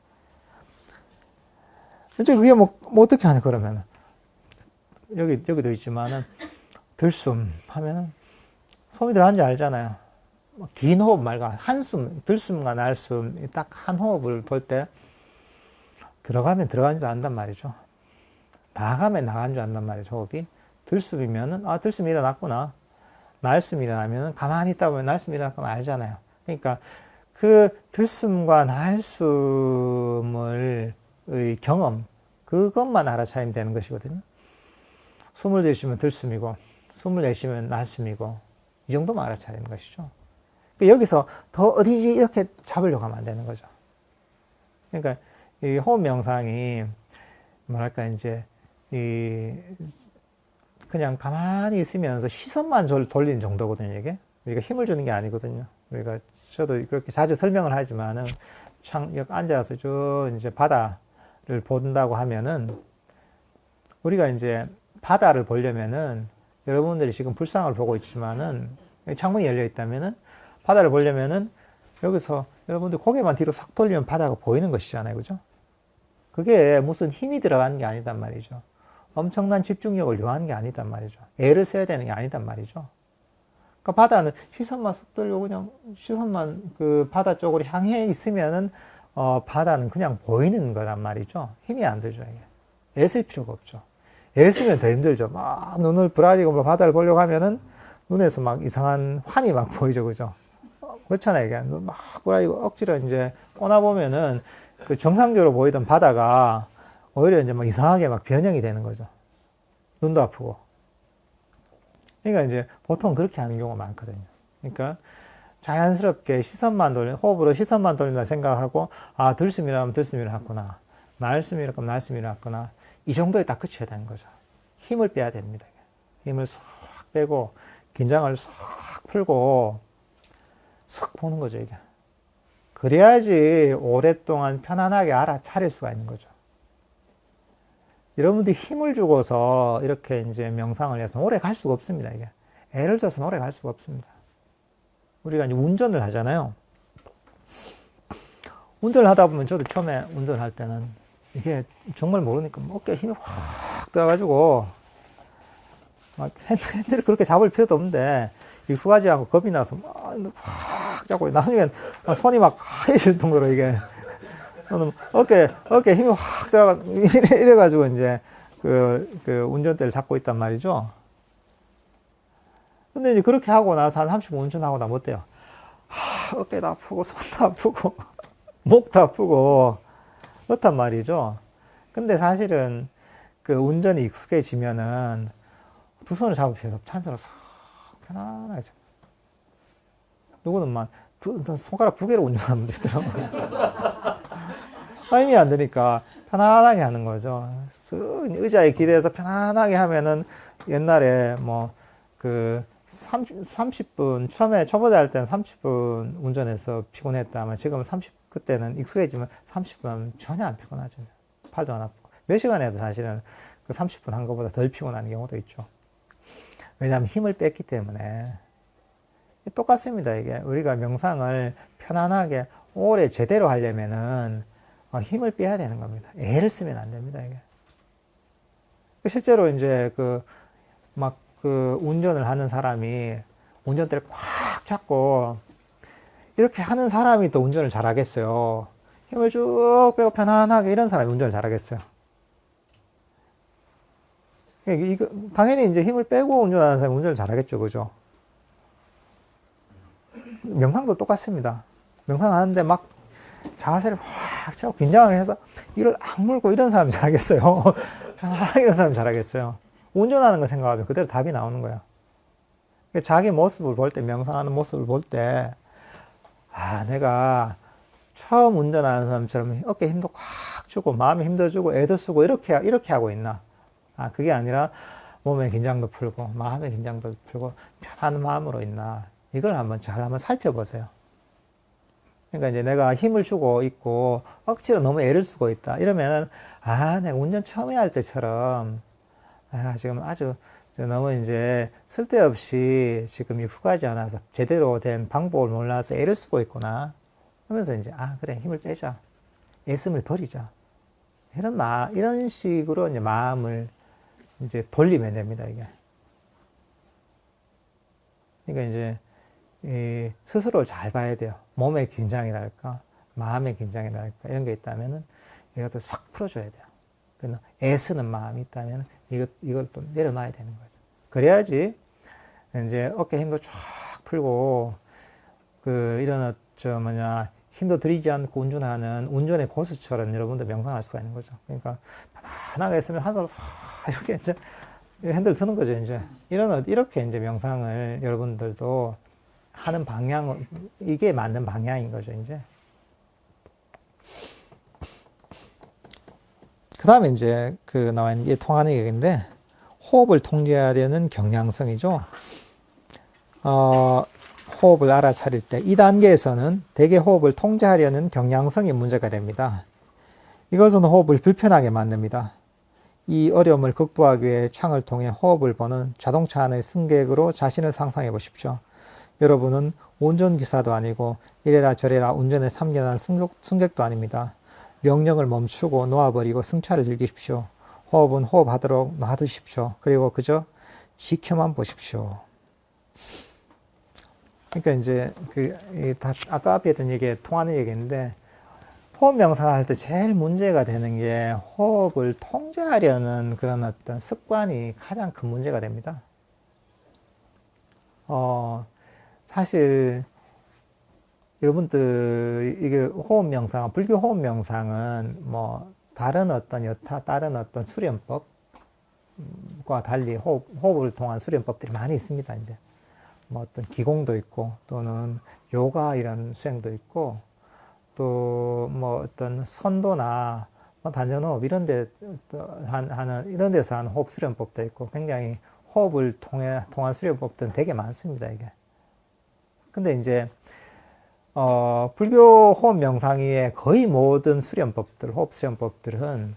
이제 그게 뭐 어떻게 하냐, 그러면은. 여기도 있지만은, 들숨 하면은, 소위 들어간지 알잖아요. 긴 호흡 말고, 한숨, 들숨과 날숨, 딱 한 호흡을 볼 때, 들어가면 들어간 줄 안단 말이죠. 나가면 나간 줄 안단 말이죠, 호흡이. 들숨이면은, 들숨이 일어났구나. 날숨이 일어나면은, 가만히 있다 보면 날숨이 일어났구나 알잖아요. 그러니까, 그 들숨과 날숨을, 경험, 그것만 알아차리면 되는 것이거든요. 숨을 들이쉬면 들숨이고, 숨을 내쉬면 날숨이고, 이 정도만 알아차리는 것이죠. 여기서 더 어디 이렇게 잡으려고 하면 안 되는 거죠. 그러니까, 이 호흡 명상이, 뭐랄까, 이제, 그냥 가만히 있으면서 시선만 돌리는 정도거든요, 이게. 우리가 힘을 주는 게 아니거든요. 저도 그렇게 자주 설명을 하지만은, 여기 앉아서 이제 바다를 본다고 하면은, 우리가 이제 바다를 보려면은, 여러분들이 지금 불상을 보고 있지만은, 창문이 열려 있다면은, 바다를 보려면은, 여기서 여러분들 고개만 뒤로 싹 돌리면 바다가 보이는 것이잖아요, 그죠? 그게 무슨 힘이 들어가는 게 아니단 말이죠. 엄청난 집중력을 요하는 게 아니단 말이죠. 애를 써야 되는 게 아니단 말이죠. 그러니까 바다는 시선만 쏙 돌리고 그냥 시선만 그 바다 쪽으로 향해 있으면은 바다는 그냥 보이는 거란 말이죠. 힘이 안 들죠, 이게. 애쓸 필요가 없죠. 애쓰면 더 힘들죠. 막 눈을 부라리고 막 바다를 보려고 하면은 눈에서 막 이상한 환이 막 보이죠, 그죠? 그렇잖아요, 이게. 눈 막 부라리고 억지로 이제 꼬나보면은 그 정상적으로 보이던 바다가 오히려 이제 막 이상하게 막 변형이 되는 거죠. 눈도 아프고. 그러니까 이제 보통 그렇게 하는 경우가 많거든요. 그러니까 자연스럽게 호흡으로 시선만 돌린다 생각하고, 들숨이라면 들숨이 일어났구나. 날숨이라면 날숨이 일어났구나. 이 정도에 딱 그쳐야 되는 거죠. 힘을 빼야 됩니다. 힘을 싹 빼고, 긴장을 싹 풀고, 싹 보는 거죠, 이게. 그래야지 오랫동안 편안하게 알아차릴 수가 있는 거죠. 여러분들이 힘을 주고서 이렇게 이제 명상을 해서 오래 갈 수가 없습니다, 이게. 애를 써서 오래 갈 수가 없습니다. 우리가 이제 운전을 하잖아요. 운전을 하다 보면 저도 처음에 운전을 할 때는 이게 정말 모르니까 어깨에 힘이 확 들어가지고 막 핸들을 그렇게 잡을 필요도 없는데 익숙하지 않고 겁이 나서 막 확 잡고 나중엔 손이 막 하얘질 정도로 이게 어깨 힘이 확 들어가 이래가지고 이제 그 운전대를 잡고 있단 말이죠. 근데 이제 그렇게 하고 나서 한 30분 운전하고 나면 어때요? 어깨도 아프고 손도 아프고 목도 아프고 그렇단 말이죠. 근데 사실은 그 운전이 익숙해지면은 두 손을 잡을 필요 없고 한 손으로 싹 편안하게 잡. 누구는 막 손가락 두 개로 운전하면 되더라고요. 힘이 안 드니까 편안하게 하는 거죠. 의자에 기대서 편안하게 하면은 옛날에 뭐 그 30분 처음에 초보자 할 때는 30분 운전해서 피곤했다면 지금은 그때는 익숙해지면 30분 하면 전혀 안 피곤하죠. 팔도 안 아프고 몇 시간 해도 사실은 그 30분 한 것보다 덜 피곤한 경우도 있죠. 왜냐하면 힘을 뺐기 때문에. 똑같습니다. 이게 우리가 명상을 편안하게 오래 제대로 하려면은 힘을 빼야 되는 겁니다. 애를 쓰면 안 됩니다. 이게 실제로 이제 운전을 하는 사람이 운전대를 꽉 잡고 이렇게 하는 사람이 또 운전을 잘하겠어요. 힘을 쭉 빼고 편안하게 이런 사람이 운전을 잘하겠어요. 당연히 이제 힘을 빼고 운전하는 사람이 운전을 잘하겠죠, 그죠? 명상도 똑같습니다. 명상하는데 막 자세를 확 잡고 긴장을 해서 이를 악물고 이런 사람이 잘하겠어요. 편안하게 이런 사람이 잘하겠어요. 운전하는 거 생각하면 그대로 답이 나오는 거야. 자기 모습을 볼 때, 명상하는 모습을 볼 때, 내가 처음 운전하는 사람처럼 어깨 힘도 꽉 주고, 마음에 힘도 주고, 애도 쓰고, 이렇게 하고 있나. 그게 아니라 몸의 긴장도 풀고, 마음의 긴장도 풀고, 편한 마음으로 있나. 이걸 한번 살펴보세요. 그러니까 이제 내가 힘을 주고 있고, 억지로 너무 애를 쓰고 있다. 이러면은, 내가 운전 처음에 할 때처럼, 지금 아주 너무 이제 쓸데없이 지금 익숙하지 않아서 제대로 된 방법을 몰라서 애를 쓰고 있구나 하면서 이제 그래 힘을 빼자 애씀을 버리자 이런 식으로 이제 마음을 이제 돌리면 됩니다 이게. 그러니까 이제 스스로를 잘 봐야 돼요. 몸의 긴장이랄까 마음의 긴장이랄까 이런 게 있다면은 이것도 싹 풀어줘야 돼요. 그래서 애쓰는 마음이 있다면 이걸 또 내려놔야 되는 거죠. 그래야지 이제 어깨 힘도 쫙 풀고 이런 힘도 들이지 않고 운전하는 운전의 고수처럼 여러분들 명상할 수가 있는 거죠. 그러니까 편안하게 있으면 한 손으로 이렇게 이제 핸들 드는 거죠. 이제 이렇게 이제 명상을 여러분들도 하는 방향 이게 맞는 방향인 거죠. 이제 그 다음에 이제 나와 있는 게 통하는 얘기인데 호흡을 통제하려는 경량성이죠. 호흡을 알아차릴 때 이 단계에서는 대개 호흡을 통제하려는 경량성이 문제가 됩니다. 이것은 호흡을 불편하게 만듭니다. 이 어려움을 극복하기 위해 창을 통해 호흡을 보는 자동차 안의 승객으로 자신을 상상해 보십시오. 여러분은 운전기사도 아니고 이래라 저래라 운전에 참견한 승객도 아닙니다. 명령을 멈추고 놓아버리고 승차를 즐기십시오. 호흡은 호흡하도록 놔두십시오. 그리고 그저 지켜만 보십시오. 그러니까 이제 아까 앞에 했던 얘기에 통하는 얘기인데 호흡 명상을 할 때 제일 문제가 되는 게 호흡을 통제하려는 그런 어떤 습관이 가장 큰 문제가 됩니다. 사실 여러분들 이게 호흡 명상, 불교 호흡 명상은 뭐 다른 어떤 수련법과 달리 호흡을 통한 수련법들이 많이 있습니다. 이제 뭐 어떤 기공도 있고 또는 요가 이런 수행도 있고 또 뭐 어떤 선도나 단전호흡 이런 데서 하는 호흡 수련법도 있고 굉장히 호흡을 통한 수련법들은 되게 많습니다. 이게. 근데 이제 불교 호흡 명상 이외에 거의 모든 호흡 수련법들은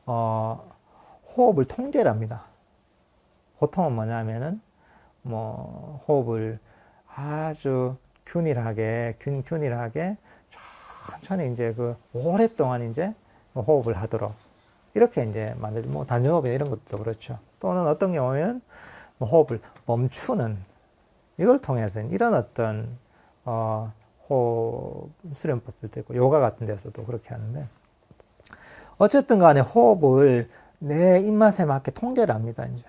호흡을 통제를 합니다. 보통은 뭐냐면은 호흡을 아주 균일하게 천천히 이제 오랫동안 이제 호흡을 하도록 이렇게 이제 만들죠. 단전호흡이나 이런 것도 그렇죠. 또는 어떤 경우에는 호흡을 멈추는 이걸 통해서 이런 어떤 호흡 수련법들도 있고 요가 같은 데서도 그렇게 하는데 어쨌든 간에 호흡을 내 입맛에 맞게 통제를 합니다. 이제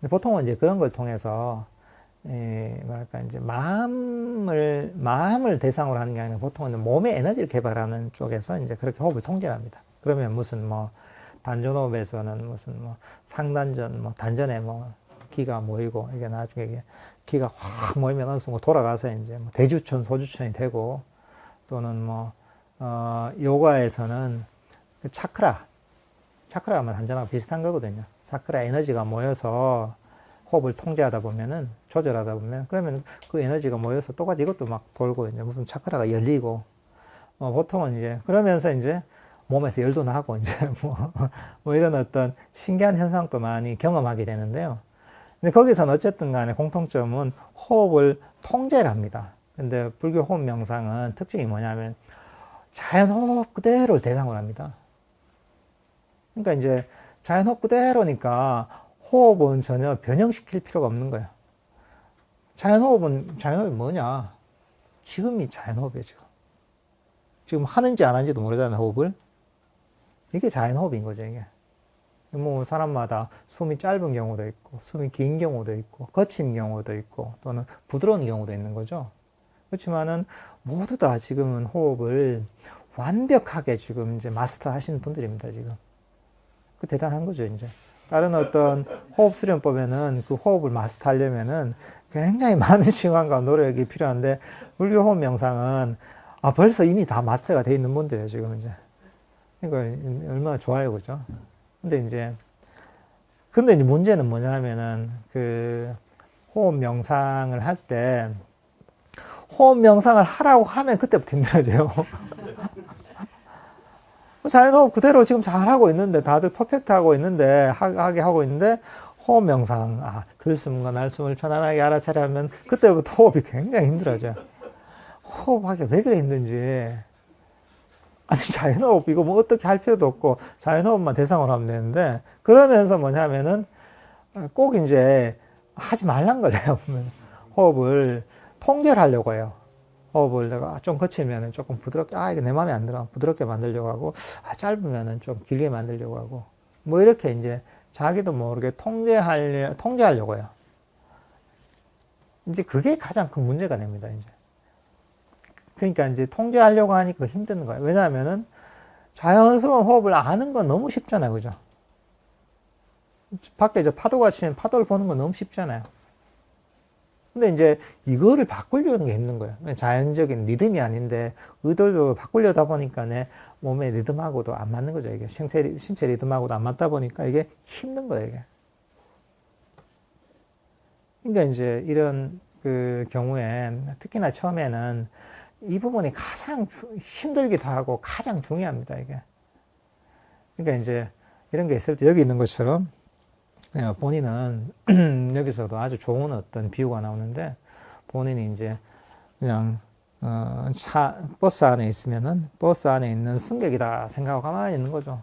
보통은 이제 그런 걸 통해서 이제 마음을 대상으로 하는 게 아니라 보통은 몸의 에너지를 개발하는 쪽에서 이제 그렇게 호흡을 통제를 합니다. 그러면 무슨 단전호흡에서는 무슨 상단전, 단전에 기가 모이고 이게 나중에 기가 확 모이면 어느 순간 돌아가서 이제 대주천, 소주천이 되고 또는 요가에서는 차크라가 단전하고 비슷한 거거든요. 차크라 에너지가 모여서 호흡을 통제하다 보면은 조절하다 보면 그러면 그 에너지가 모여서 똑같이 이것도 막 돌고 이제 무슨 차크라가 열리고 보통은 이제 그러면서 이제 몸에서 열도 나고 이제 이런 어떤 신기한 현상도 많이 경험하게 되는데요. 근데 거기서는 어쨌든 간에 공통점은 호흡을 통제를 합니다. 근데 불교 호흡 명상은 특징이 뭐냐면 자연 호흡 그대로를 대상으로 합니다. 그러니까 이제 자연 호흡 그대로니까 호흡은 전혀 변형시킬 필요가 없는 거예요. 자연호흡이 뭐냐? 지금이 자연호흡이에요, 지금. 지금 하는지 안 하는지도 모르잖아요, 호흡을. 이게 자연호흡인 거죠, 이게. 사람마다 숨이 짧은 경우도 있고, 숨이 긴 경우도 있고, 거친 경우도 있고, 또는 부드러운 경우도 있는 거죠. 그렇지만은 모두 다 지금은 호흡을 완벽하게 지금 이제 마스터 하시는 분들입니다, 지금. 그 대단한 거죠, 이제. 다른 어떤 호흡 수련법에는 그 호흡을 마스터하려면은 굉장히 많은 시간과 노력이 필요한데, 불교 호흡 명상은 벌써 이미 다 마스터가 돼 있는 분들이에요, 지금 이제. 그러니까 얼마나 좋아요, 그죠? 근데 이제 문제는 뭐냐면은 호흡 명상을 할 때, 호흡 명상을 하라고 하면 그때부터 힘들어져요. 자연호흡 그대로 지금 잘하고 있는데, 다들 퍼펙트 하고 있는데, 하게 하고 있는데, 호흡 명상, 들숨과 날숨을 편안하게 알아차리면, 그때부터 호흡이 굉장히 힘들어져요. 호흡하기 왜 그래 힘든지. 아니, 자연호흡, 이거 뭐 어떻게 할 필요도 없고, 자연호흡만 대상으로 하면 되는데, 그러면서 뭐냐면은, 꼭 이제, 하지 말란 거래요. 호흡을 통제를 하려고 해요. 호흡을 내가 좀 거치면은 조금 부드럽게, 이거 내 마음에 안 들어. 부드럽게 만들려고 하고, 짧으면은 좀 길게 만들려고 하고, 뭐 이렇게 이제 자기도 모르게 통제하려고 해요. 이제 그게 가장 큰 문제가 됩니다, 이제. 그러니까 이제 통제하려고 하니까 힘든 거예요. 왜냐하면은 자연스러운 호흡을 아는 건 너무 쉽잖아요, 그죠? 밖에 이제 파도가 치면 파도를 보는 건 너무 쉽잖아요. 근데 이제 이거를 바꾸려는 게 힘든 거예요. 자연적인 리듬이 아닌데 의도도 바꾸려다 보니까 내 몸의 리듬하고도 안 맞는 거죠. 이게 신체 리듬하고도 안 맞다 보니까 이게 힘든 거예요. 이게. 그러니까 이제 이런 그 경우에 특히나 처음에는 이 부분이 가장 힘들기도 하고 가장 중요합니다. 이게. 그러니까 이제 이런 게 있을 때 여기 있는 것처럼 그냥 본인은 여기서도 아주 좋은 어떤 비유가 나오는데 본인이 이제 그냥 버스 안에 있으면은 버스 안에 있는 승객이다 생각하고 가만히 있는 거죠.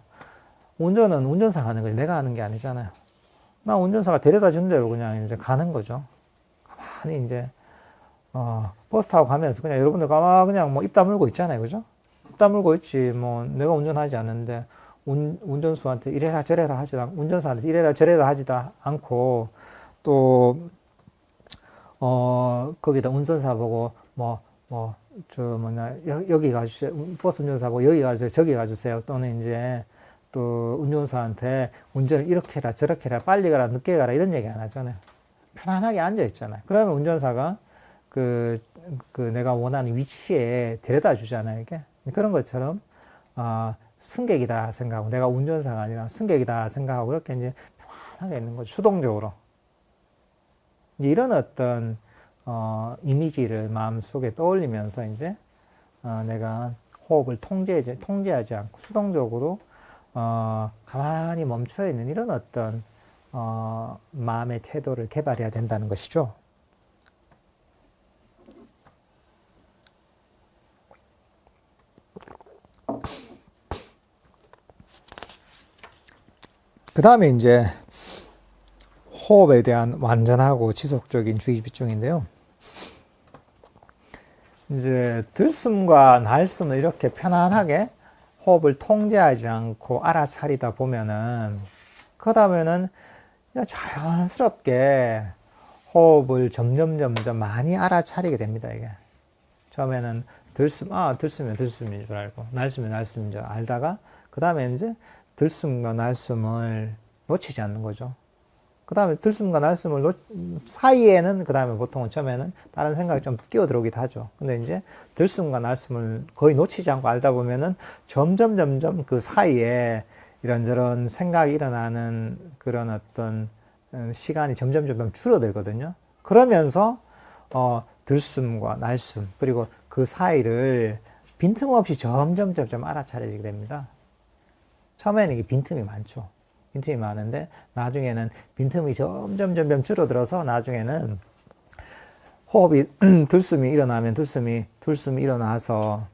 운전은 운전사가 하는 거지 내가 하는 게 아니잖아요. 나 운전사가 데려다 준 대로 그냥 이제 가는 거죠. 가만히 이제 버스 타고 가면서 그냥 여러분들 가만히 그냥 뭐 입 다물고 있잖아요, 그죠? 입 다물고 있지 뭐 내가 운전하지 않는데. 운전수한테 이래라 저래라 하지 않고, 운전사한테 이래라 저래라 하지도 않고, 또, 거기다 운전사 보고, 여기 가주세요. 버스 운전사 보고 여기 가주세요. 저기 가주세요. 또는 이제, 또 운전사한테 운전을 이렇게 해라 저렇게 해라 빨리 가라 늦게 가라 이런 얘기 안 하잖아요. 편안하게 앉아 있잖아요. 그러면 운전사가 내가 원하는 위치에 데려다 주잖아요. 이게. 그런 것처럼, 승객이다 생각하고 내가 운전사가 아니라 승객이다 생각하고 그렇게 이제 편하게 있는 거죠. 수동적으로. 이제 이런 어떤 이미지를 마음속에 떠올리면서 이제 내가 호흡을 통제하지 않고 수동적으로 가만히 멈춰 있는 이런 어떤 마음의 태도를 개발해야 된다는 것이죠. 그 다음에 이제 호흡에 대한 완전하고 지속적인 주의 집중인데요. 이제 들숨과 날숨을 이렇게 편안하게 호흡을 통제하지 않고 알아차리다 보면은 그 다음에는 자연스럽게 호흡을 점점 많이 알아차리게 됩니다. 이게 처음에는 들숨이면 들숨인 줄 알고 날숨이면 날숨인 줄 알다가 그 다음에 이제 들숨과 날숨을 놓치지 않는 거죠. 그 다음에 들숨과 날숨을 사이에는 그 다음에 보통은 처음에는 다른 생각이 좀 끼어들어오기도 하죠. 근데 이제 들숨과 날숨을 거의 놓치지 않고 알다 보면은 점점 그 사이에 이런저런 생각이 일어나는 그런 어떤 시간이 점점 줄어들거든요. 그러면서 들숨과 날숨 그리고 그 사이를 빈틈없이 점점 알아차리게 됩니다. 처음에는 이게 빈틈이 많죠. 빈틈이 많은데 나중에는 빈틈이 점점 줄어들어서 나중에는 호흡이 들숨이 일어나면 들숨이 일어나서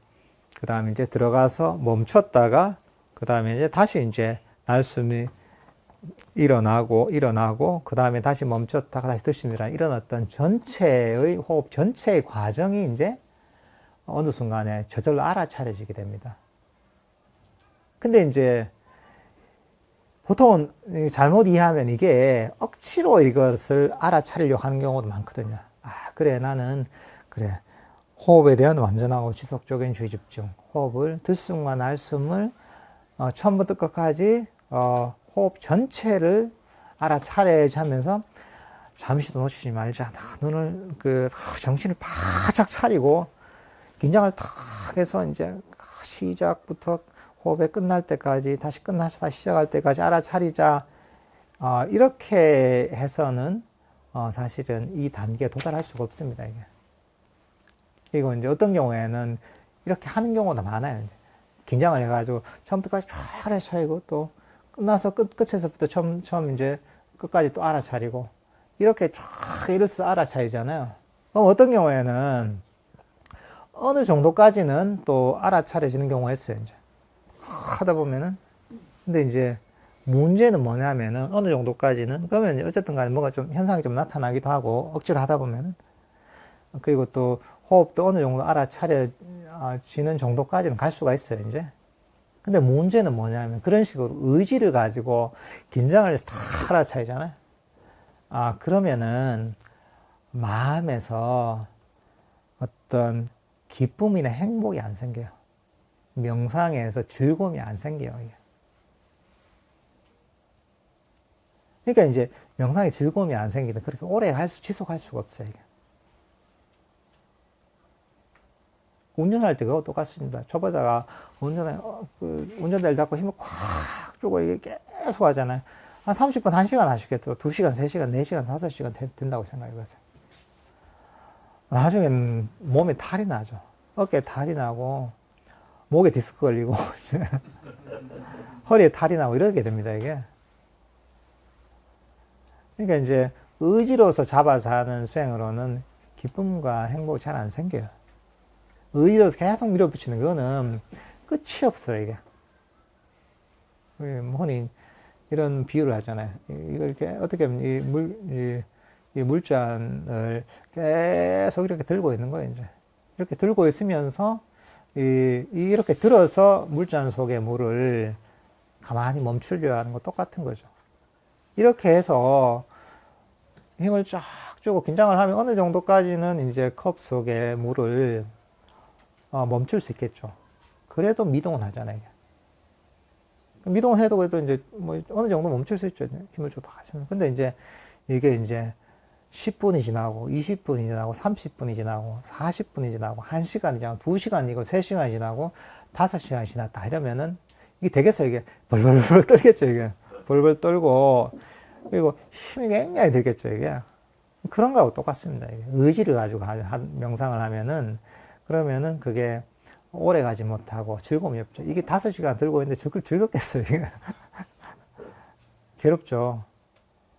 그 다음에 이제 들어가서 멈췄다가 그 다음에 이제 다시 이제 날숨이 일어나고 그 다음에 다시 멈췄다가 다시 들숨이 일어나 이런 어떤 전체의 호흡 전체의 과정이 이제 어느 순간에 저절로 알아차려지게 됩니다. 근데 이제 보통은 잘못 이해하면 이게 억지로 이것을 알아차리려고 하는 경우도 많거든요. 그래, 나는, 그래. 호흡에 대한 완전하고 지속적인 주의 집중. 호흡을, 들숨과 날숨을, 처음부터 끝까지, 호흡 전체를 알아차려야지 하면서 잠시도 놓치지 말자. 눈을, 정신을 바짝 차리고, 긴장을 탁 해서 이제 시작부터 호흡이 끝날 때까지 다시 끝나서 다시 시작할 때까지 알아차리자. 이렇게 해서는 사실은 이 단계에 도달할 수가 없습니다. 이게. 이거 이제 어떤 경우에는 이렇게 하는 경우도 많아요. 이제. 긴장을 해가지고 처음부터까지 쫙 알아차리고 또 끝나서 끝에서부터 처음 이제 끝까지 또 알아차리고 이렇게 쫙 이래서 알아차리잖아요. 그럼 어떤 경우에는 어느 정도까지는 또 알아차려지는 경우가 있어요, 이제. 하다 보면은. 근데 이제 문제는 뭐냐면은 어느 정도까지는 그러면 어쨌든 간에 뭐가 좀 현상이 좀 나타나기도 하고 억지로 하다 보면은 그리고 또 호흡도 어느 정도 알아차려지는 정도까지는 갈 수가 있어요, 이제. 근데 문제는 뭐냐면 그런 식으로 의지를 가지고 긴장을 해서 다 알아차리잖아요. 그러면은 마음에서 어떤 기쁨이나 행복이 안 생겨요. 명상에서 즐거움이 안 생겨요, 이게. 그러니까 이제 명상에 즐거움이 안 생기면 그렇게 오래 지속할 수가 없어요, 이게. 운전할 때 그거 똑같습니다. 초보자가 운전대를 잡고 힘을 꽉 주고 이게 계속 하잖아요. 한 30분, 1시간 하시겠죠. 2시간, 3시간, 4시간, 5시간 된다고 생각해보세요. 나중에는 몸에 탈이 나죠. 어깨에 탈이 나고, 목에 디스크 걸리고, 허리에 탈이 나고 이러게 됩니다, 이게. 그러니까 이제 의지로서 잡아서 하는 수행으로는 기쁨과 행복이 잘 안 생겨요. 의지로서 계속 밀어붙이는 거는 끝이 없어요, 이게. 흔히 이런 비유를 하잖아요. 이걸 이렇게 어떻게 하면 이 물잔을 계속 이렇게 들고 있는 거예요, 이제. 이렇게 들고 있으면서 이렇게 들어서 물잔 속의 물을 가만히 멈추려 하는 거 똑같은 거죠. 이렇게 해서 힘을 쫙 주고 긴장을 하면 어느 정도까지는 이제 컵 속의 물을 멈출 수 있겠죠. 그래도 미동은 하잖아요. 미동은 해도 그래도 이제 뭐 어느 정도 멈출 수 있죠. 힘을 줘도 하시면. 근데 이제 이게 이제 10분이 지나고 20분이 지나고 30분이 지나고 40분이 지나고 1시간이 지나고 2시간이고 3시간이 지나고 5시간이 지났다 이러면은 이게 되겠어요. 이게 벌벌벌 떨겠죠. 이게 벌벌 떨고 그리고 힘이 굉장히 들겠죠. 이게 그런 거하고 똑같습니다. 이게 의지를 가지고 명상을 하면은 그러면은 그게 오래 가지 못하고 즐거움이 없죠. 이게 5시간 들고 있는데 즐겁겠어요. 이게 괴롭죠.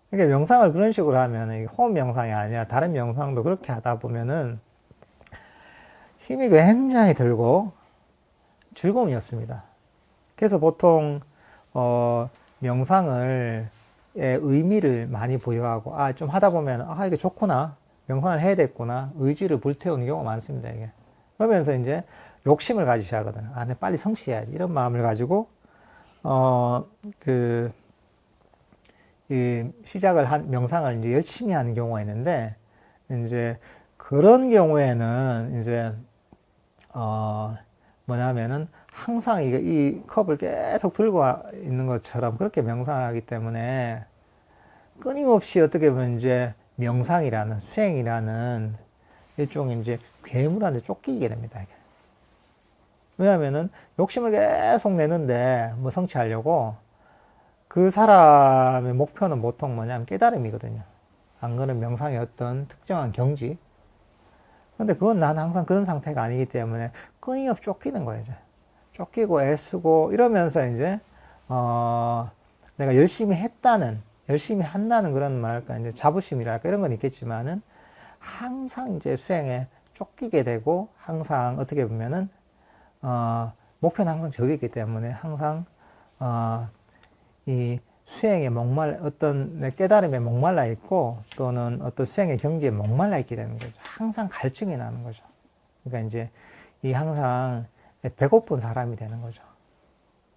그러니까 명상을 그런 식으로 하면 호흡 명상이 아니라 다른 명상도 그렇게 하다 보면은 힘이 굉장히 들고 즐거움이 없습니다. 그래서 보통 명상을 의미를 많이 부여하고 좀 하다 보면 이게 좋구나, 명상을 해야 됐구나, 의지를 불태우는 경우가 많습니다. 이게 그러면서 이제 욕심을 가지기 시작하거든요. 내가 빨리 성취해야지 이런 마음을 가지고 시작을 한 명상을 이제 열심히 하는 경우가 있는데 이제 그런 경우에는 이제 뭐냐면은 항상 이 컵을 계속 들고 있는 것처럼 그렇게 명상을 하기 때문에 끊임없이 어떻게 보면 이제 명상이라는 수행이라는 일종의 이제 괴물한테 쫓기게 됩니다. 이게. 왜냐하면은 욕심을 계속 내는데 뭐 성취하려고 그 사람의 목표는 보통 뭐냐면 깨달음이거든요. 안 그러면 명상의 어떤 특정한 경지. 근데 그건 난 항상 그런 상태가 아니기 때문에 끊임없이 쫓기는 거예요. 이제. 쫓기고 애쓰고 이러면서 이제 내가 열심히 한다는 그런 말할까 이제 자부심이랄까 이런 건 있겠지만은 항상 이제 수행에 쫓기게 되고 항상 어떻게 보면은 목표는 항상 저기 있기 때문에 항상 이 수행에 어떤 깨달음에 목말라 있고 또는 어떤 수행의 경지에 목말라 있게 되는 거죠. 항상 갈증이 나는 거죠. 그러니까 이제 항상 배고픈 사람이 되는 거죠.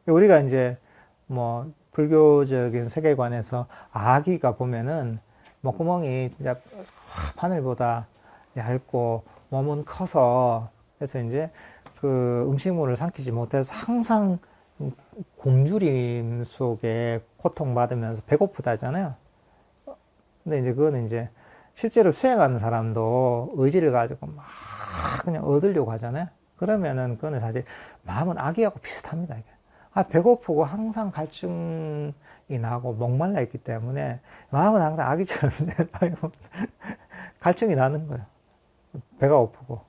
우리가 이제 뭐 불교적인 세계관에서 아기가 보면은 목구멍이 진짜 바늘보다 얇고 몸은 커서 그래서 이제 그 음식물을 삼키지 못해서 항상 굶주림 속에 고통받으면서 배고프다잖아요. 근데 이제 그거는 이제 실제로 수행하는 사람도 의지를 가지고 막 그냥 얻으려고 하잖아요. 그러면은 그거는 사실 마음은 아기하고 비슷합니다. 이게. 배고프고 항상 갈증이 나고 목말라 있기 때문에 마음은 항상 아기처럼 갈증이 나는 거예요. 배가 고프고.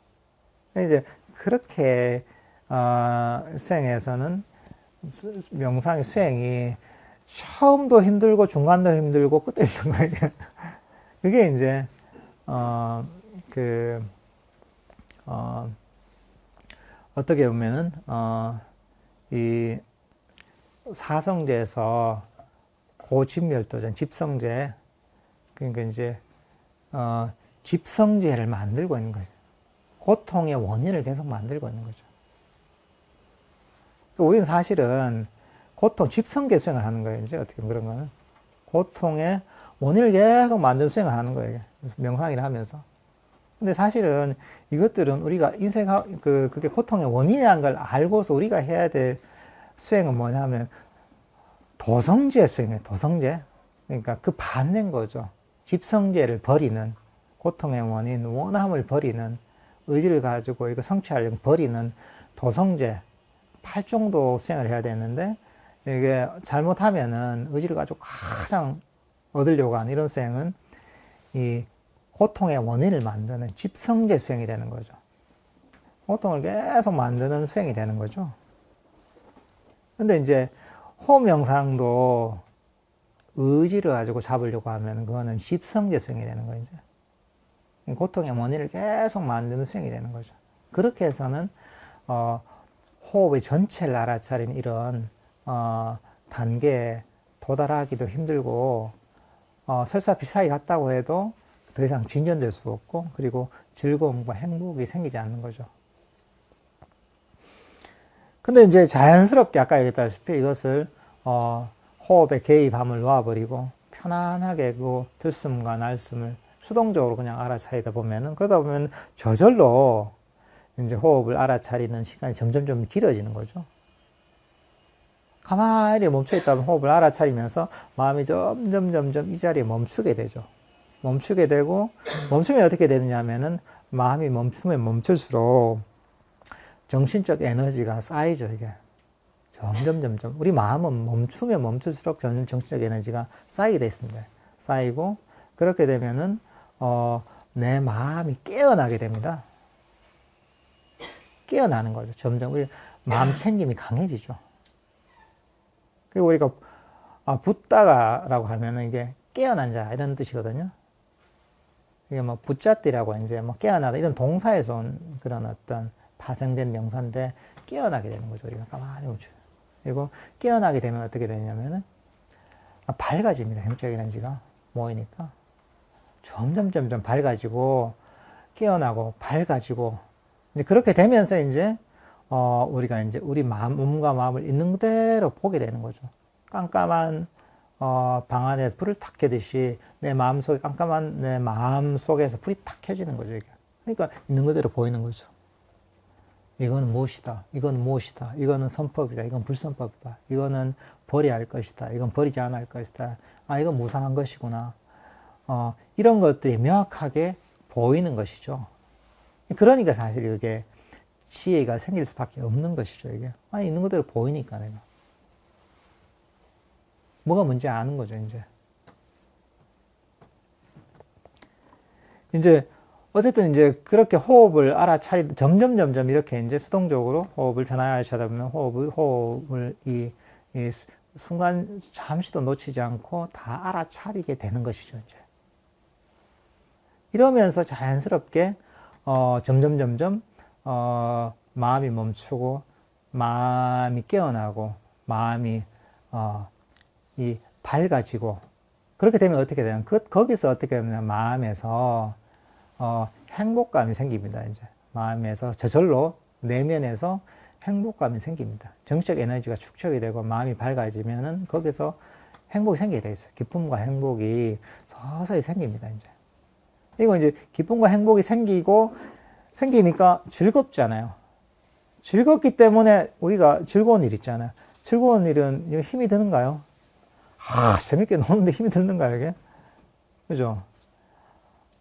이제 그렇게 수행에서는 명상의 수행이 처음도 힘들고 중간도 힘들고 끝도 힘든 거예요. 그게 이제 어떻게 보면은 이 사성제에서 고집멸도전 집성제, 그러니까 이제 집성제를 만들고 있는 거죠. 고통의 원인을 계속 만들고 있는 거죠. 우리는 사실은 고통, 집성계 수행을 하는 거예요. 이제 어떻게 보면 그런 거는. 고통의 원인을 계속 만드는 수행을 하는 거예요. 명상이라 하면서. 근데 사실은 이것들은 우리가 그게 고통의 원인이라는 걸 알고서 우리가 해야 될 수행은 뭐냐면 도성제 수행이에요. 도성제. 그러니까 그 반대인 거죠. 집성제를 버리는, 고통의 원인, 원함을 버리는, 의지를 가지고 이거 성취하려고 버리는 도성제, 8정도 수행을 해야 되는데, 이게 잘못하면은 의지를 가지고 가장 얻으려고 하는 이런 수행은 이 고통의 원인을 만드는 집성제 수행이 되는 거죠. 고통을 계속 만드는 수행이 되는 거죠. 근데 이제 호흡 명상도 의지를 가지고 잡으려고 하면 그거는 집성제 수행이 되는 거예요, 이제. 고통의 원인을 계속 만드는 수행이 되는 거죠. 그렇게 해서는, 호흡의 전체를 알아차리는 이런, 단계에 도달하기도 힘들고, 설사 비슷하게 갔다고 해도 더 이상 진전될 수 없고, 그리고 즐거움과 행복이 생기지 않는 거죠. 근데 이제 자연스럽게 아까 얘기했다시피 이것을, 호흡에 개입함을 놓아버리고, 편안하게 그 들숨과 날숨을 수동적으로 그냥 알아차리다 보면은, 그러다 보면 저절로 이제 호흡을 알아차리는 시간이 점점 길어지는 거죠. 가만히 멈춰있다 보면 호흡을 알아차리면서 마음이 점점 이 자리에 멈추게 되죠. 멈추게 되고, 멈추면 어떻게 되느냐 하면은, 마음이 멈추면 멈출수록 정신적 에너지가 쌓이죠, 이게. 점점. 우리 마음은 멈추면 멈출수록 정신적 에너지가 쌓이게 돼 있습니다. 쌓이고, 그렇게 되면은, 내 마음이 깨어나게 됩니다. 깨어나는 거죠. 점점 우리 마음 챙김이 강해지죠. 그리고 우리가 붙다가라고 하면은 이게 깨어난 자 이런 뜻이거든요. 이게 뭐 붙잡디라고 이제 뭐 깨어나다 이런 동사에서 온 그런 어떤 파생된 명사인데 깨어나게 되는 거죠. 우리가 가만히 멈춰요. 그리고 깨어나게 되면 어떻게 되냐면은 밝아집니다. 영적 에너지가 모이니까 점점 밝아지고 깨어나고 밝아지고 이제 그렇게 되면서 이제 우리가 이제 우리 몸과 마음을 있는 그대로 보게 되는 거죠. 깜깜한 방 안에 불을 탁 켜듯이 내 마음 속에 깜깜한 내 마음 속에서 불이 탁 켜지는 거죠. 이게. 그러니까 있는 그대로 보이는 거죠. 이거는 무엇이다. 이건 무엇이다. 이거는 선법이다. 이건 불선법이다. 이거는 버려야 할 것이다. 이건 버리지 않아야 할 것이다. 이건 무상한 것이구나. 이런 것들이 명확하게 보이는 것이죠. 그러니까 사실 이게 지혜가 생길 수밖에 없는 것이죠, 이게. 있는 그대로 보이니까 내가. 뭐가 뭔지 아는 거죠, 이제. 이제, 어쨌든 이제 그렇게 호흡을 점점 이렇게 이제 수동적으로 호흡을 편안하게 하다 보면 호흡을 이 순간 잠시도 놓치지 않고 다 알아차리게 되는 것이죠, 이제. 이러면서 자연스럽게, 점점, 마음이 멈추고, 마음이 깨어나고, 마음이, 밝아지고, 그렇게 되면 어떻게 되냐면, 거기서 어떻게 되면 마음에서, 행복감이 생깁니다, 이제. 마음에서, 저절로, 내면에서 행복감이 생깁니다. 정적 에너지가 축적이 되고, 마음이 밝아지면은, 거기서 행복이 생기게 돼 있어요. 기쁨과 행복이 서서히 생깁니다, 이제. 이거 이제 기쁨과 행복이 생기니까 즐겁잖아요. 즐겁기 때문에 우리가 즐거운 일 있잖아요. 즐거운 일은 힘이 드는가요? 재밌게 노는데 힘이 드는가요, 이게? 그죠?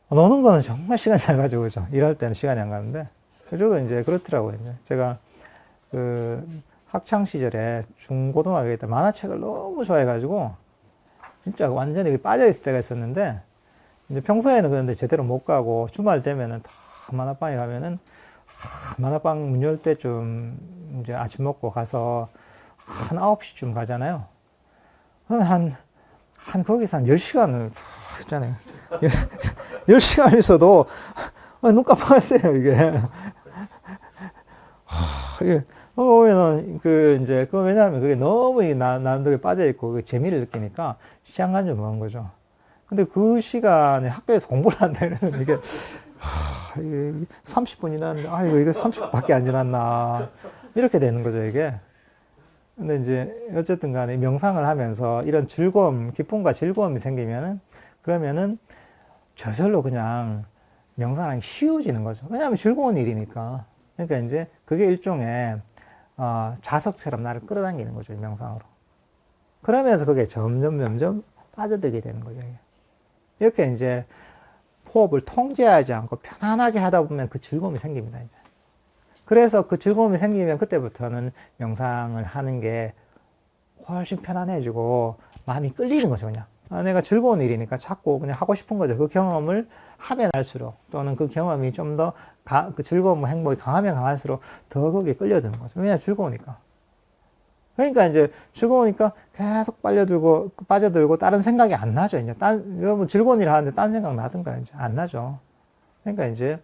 노는 거는 정말 시간 잘 가지고, 그죠? 일할 때는 시간이 안 가는데. 저도 이제 그렇더라고요, 이제. 제가 학창 시절에 중고등학교 때 만화책을 너무 좋아해가지고, 진짜 완전히 빠져있을 때가 있었는데, 이제 평소에는 그런데 제대로 못 가고 주말 되면은 다 만화방에 가면은 만화방 문 열 때쯤 이제 아침 먹고 가서 한 9시쯤 가잖아요. 그러면 거기서 한 10시간을 했잖아요. 10시간 있어도 눈 깜빡했어요, 이게. 이게, 왜냐하면 그게 너무 남들에 빠져있고, 재미를 느끼니까 시간 좀 먹은 거죠. 근데 그 시간에 학교에서 공부를 한다면 이게 30분이 나는데, 이거 30분밖에 안 지났나. 이렇게 되는 거죠, 이게. 근데 이제, 어쨌든 간에 명상을 하면서 이런 기쁨과 즐거움이 생기면은, 그러면은 저절로 그냥 명상하기 쉬워지는 거죠. 왜냐하면 즐거운 일이니까. 그러니까 이제 그게 일종의, 자석처럼 나를 끌어당기는 거죠, 명상으로. 그러면서 그게 점점 빠져들게 되는 거죠. 이렇게 이제 호흡을 통제하지 않고 편안하게 하다 보면 그 즐거움이 생깁니다, 이제. 그래서 그 즐거움이 생기면 그때부터는 명상을 하는 게 훨씬 편안해지고 마음이 끌리는 거죠, 그냥. 내가 즐거운 일이니까 자꾸 그냥 하고 싶은 거죠. 그 경험을 하면 할수록, 또는 그 경험이 좀 더 그 즐거움과 행복이 강하면 강할수록 더 거기에 끌려드는 거죠. 왜냐하면 즐거우니까. 그러니까 이제 즐거우니까 계속 빠져들고 다른 생각이 안 나죠. 이제 여러분 즐거운 일 하는데 딴 생각 나든가 이제 안 나죠. 그러니까 이제,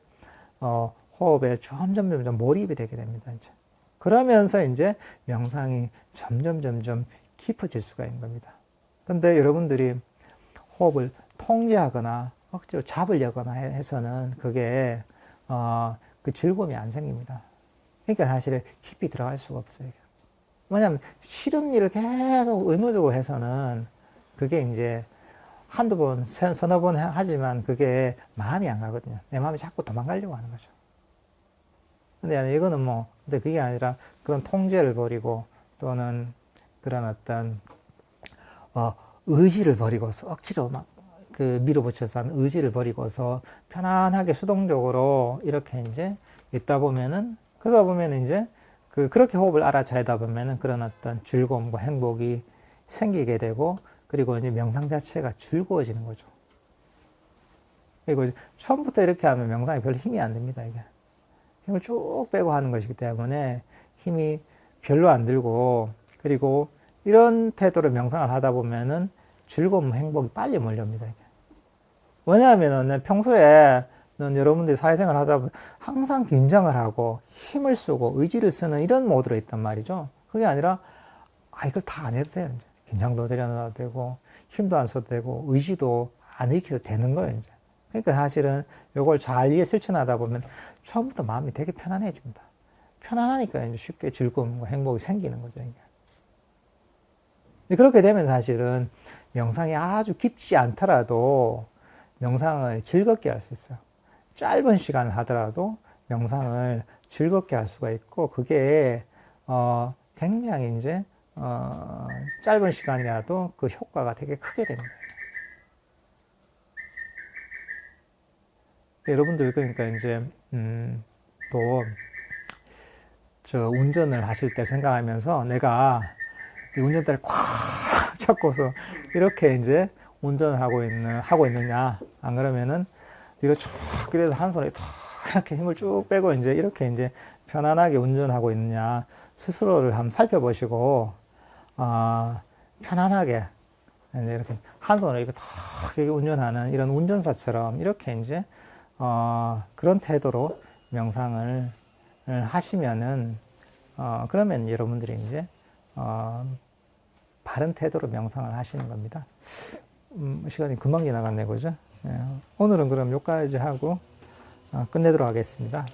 호흡에 점점 몰입이 되게 됩니다, 이제. 그러면서 이제 명상이 점점 깊어질 수가 있는 겁니다. 근데 여러분들이 호흡을 통제하거나 억지로 잡으려거나 해서는 그게, 그 즐거움이 안 생깁니다. 그러니까 사실 깊이 들어갈 수가 없어요. 왜냐하면 싫은 일을 계속 의무적으로 해서는 그게 이제 한두 번, 서너 번 하지만 그게 마음이 안 가거든요. 내 마음이 자꾸 도망가려고 하는 거죠. 근데 이거는 근데 그게 아니라 그런 통제를 버리고 또는 그런 어떤, 의지를 버리고서 억지로 밀어붙여서 한 의지를 버리고서 편안하게 수동적으로 이렇게 이제 있다 보면은, 그러다 보면 이제 그렇게 호흡을 알아차리다 보면은 그런 어떤 즐거움과 행복이 생기게 되고, 그리고 이제 명상 자체가 즐거워지는 거죠. 그리고 처음부터 이렇게 하면 명상이 별로 힘이 안 듭니다, 이게. 힘을 쭉 빼고 하는 것이기 때문에 힘이 별로 안 들고, 그리고 이런 태도로 명상을 하다 보면은 즐거움, 행복이 빨리 몰려옵니다, 이게. 왜냐하면은 평소에 여러분들이 사회생활 하다 보면 항상 긴장을 하고 힘을 쓰고 의지를 쓰는 이런 모드로 있단 말이죠. 그게 아니라, 이걸 다 안 해도 돼요, 이제. 긴장도 내려놔도 되고, 힘도 안 써도 되고, 의지도 안 일으켜도 되는 거예요, 이제. 그러니까 사실은 이걸 잘 이해 실천하다 보면 처음부터 마음이 되게 편안해집니다. 편안하니까 이제 쉽게 즐거움과 행복이 생기는 거죠, 이게. 그렇게 되면 사실은 명상이 아주 깊지 않더라도 명상을 즐겁게 할 수 있어요. 짧은 시간을 하더라도 명상을 즐겁게 할 수가 있고, 그게, 굉장히 이제, 짧은 시간이라도 그 효과가 되게 크게 됩니다. 여러분들, 그러니까 이제, 운전을 하실 때 생각하면서 내가 이 운전대를 꽉 잡고서 이렇게 이제 운전을 하고 있느냐, 안 그러면은 뒤로 쭉 그래서 한 손에 탁 이렇게 힘을 쭉 빼고 이제 이렇게 이제 편안하게 운전하고 있느냐 스스로를 한번 살펴보시고, 편안하게 이렇게 한 손으로 이렇게 탁 이렇게 운전하는 이런 운전사처럼 이렇게 이제, 그런 태도로 명상을 하시면은, 그러면 여러분들이 이제, 바른 태도로 명상을 하시는 겁니다. 시간이 금방 지나갔네, 그죠? 오늘은 그럼 여기까지 하고 끝내도록 하겠습니다.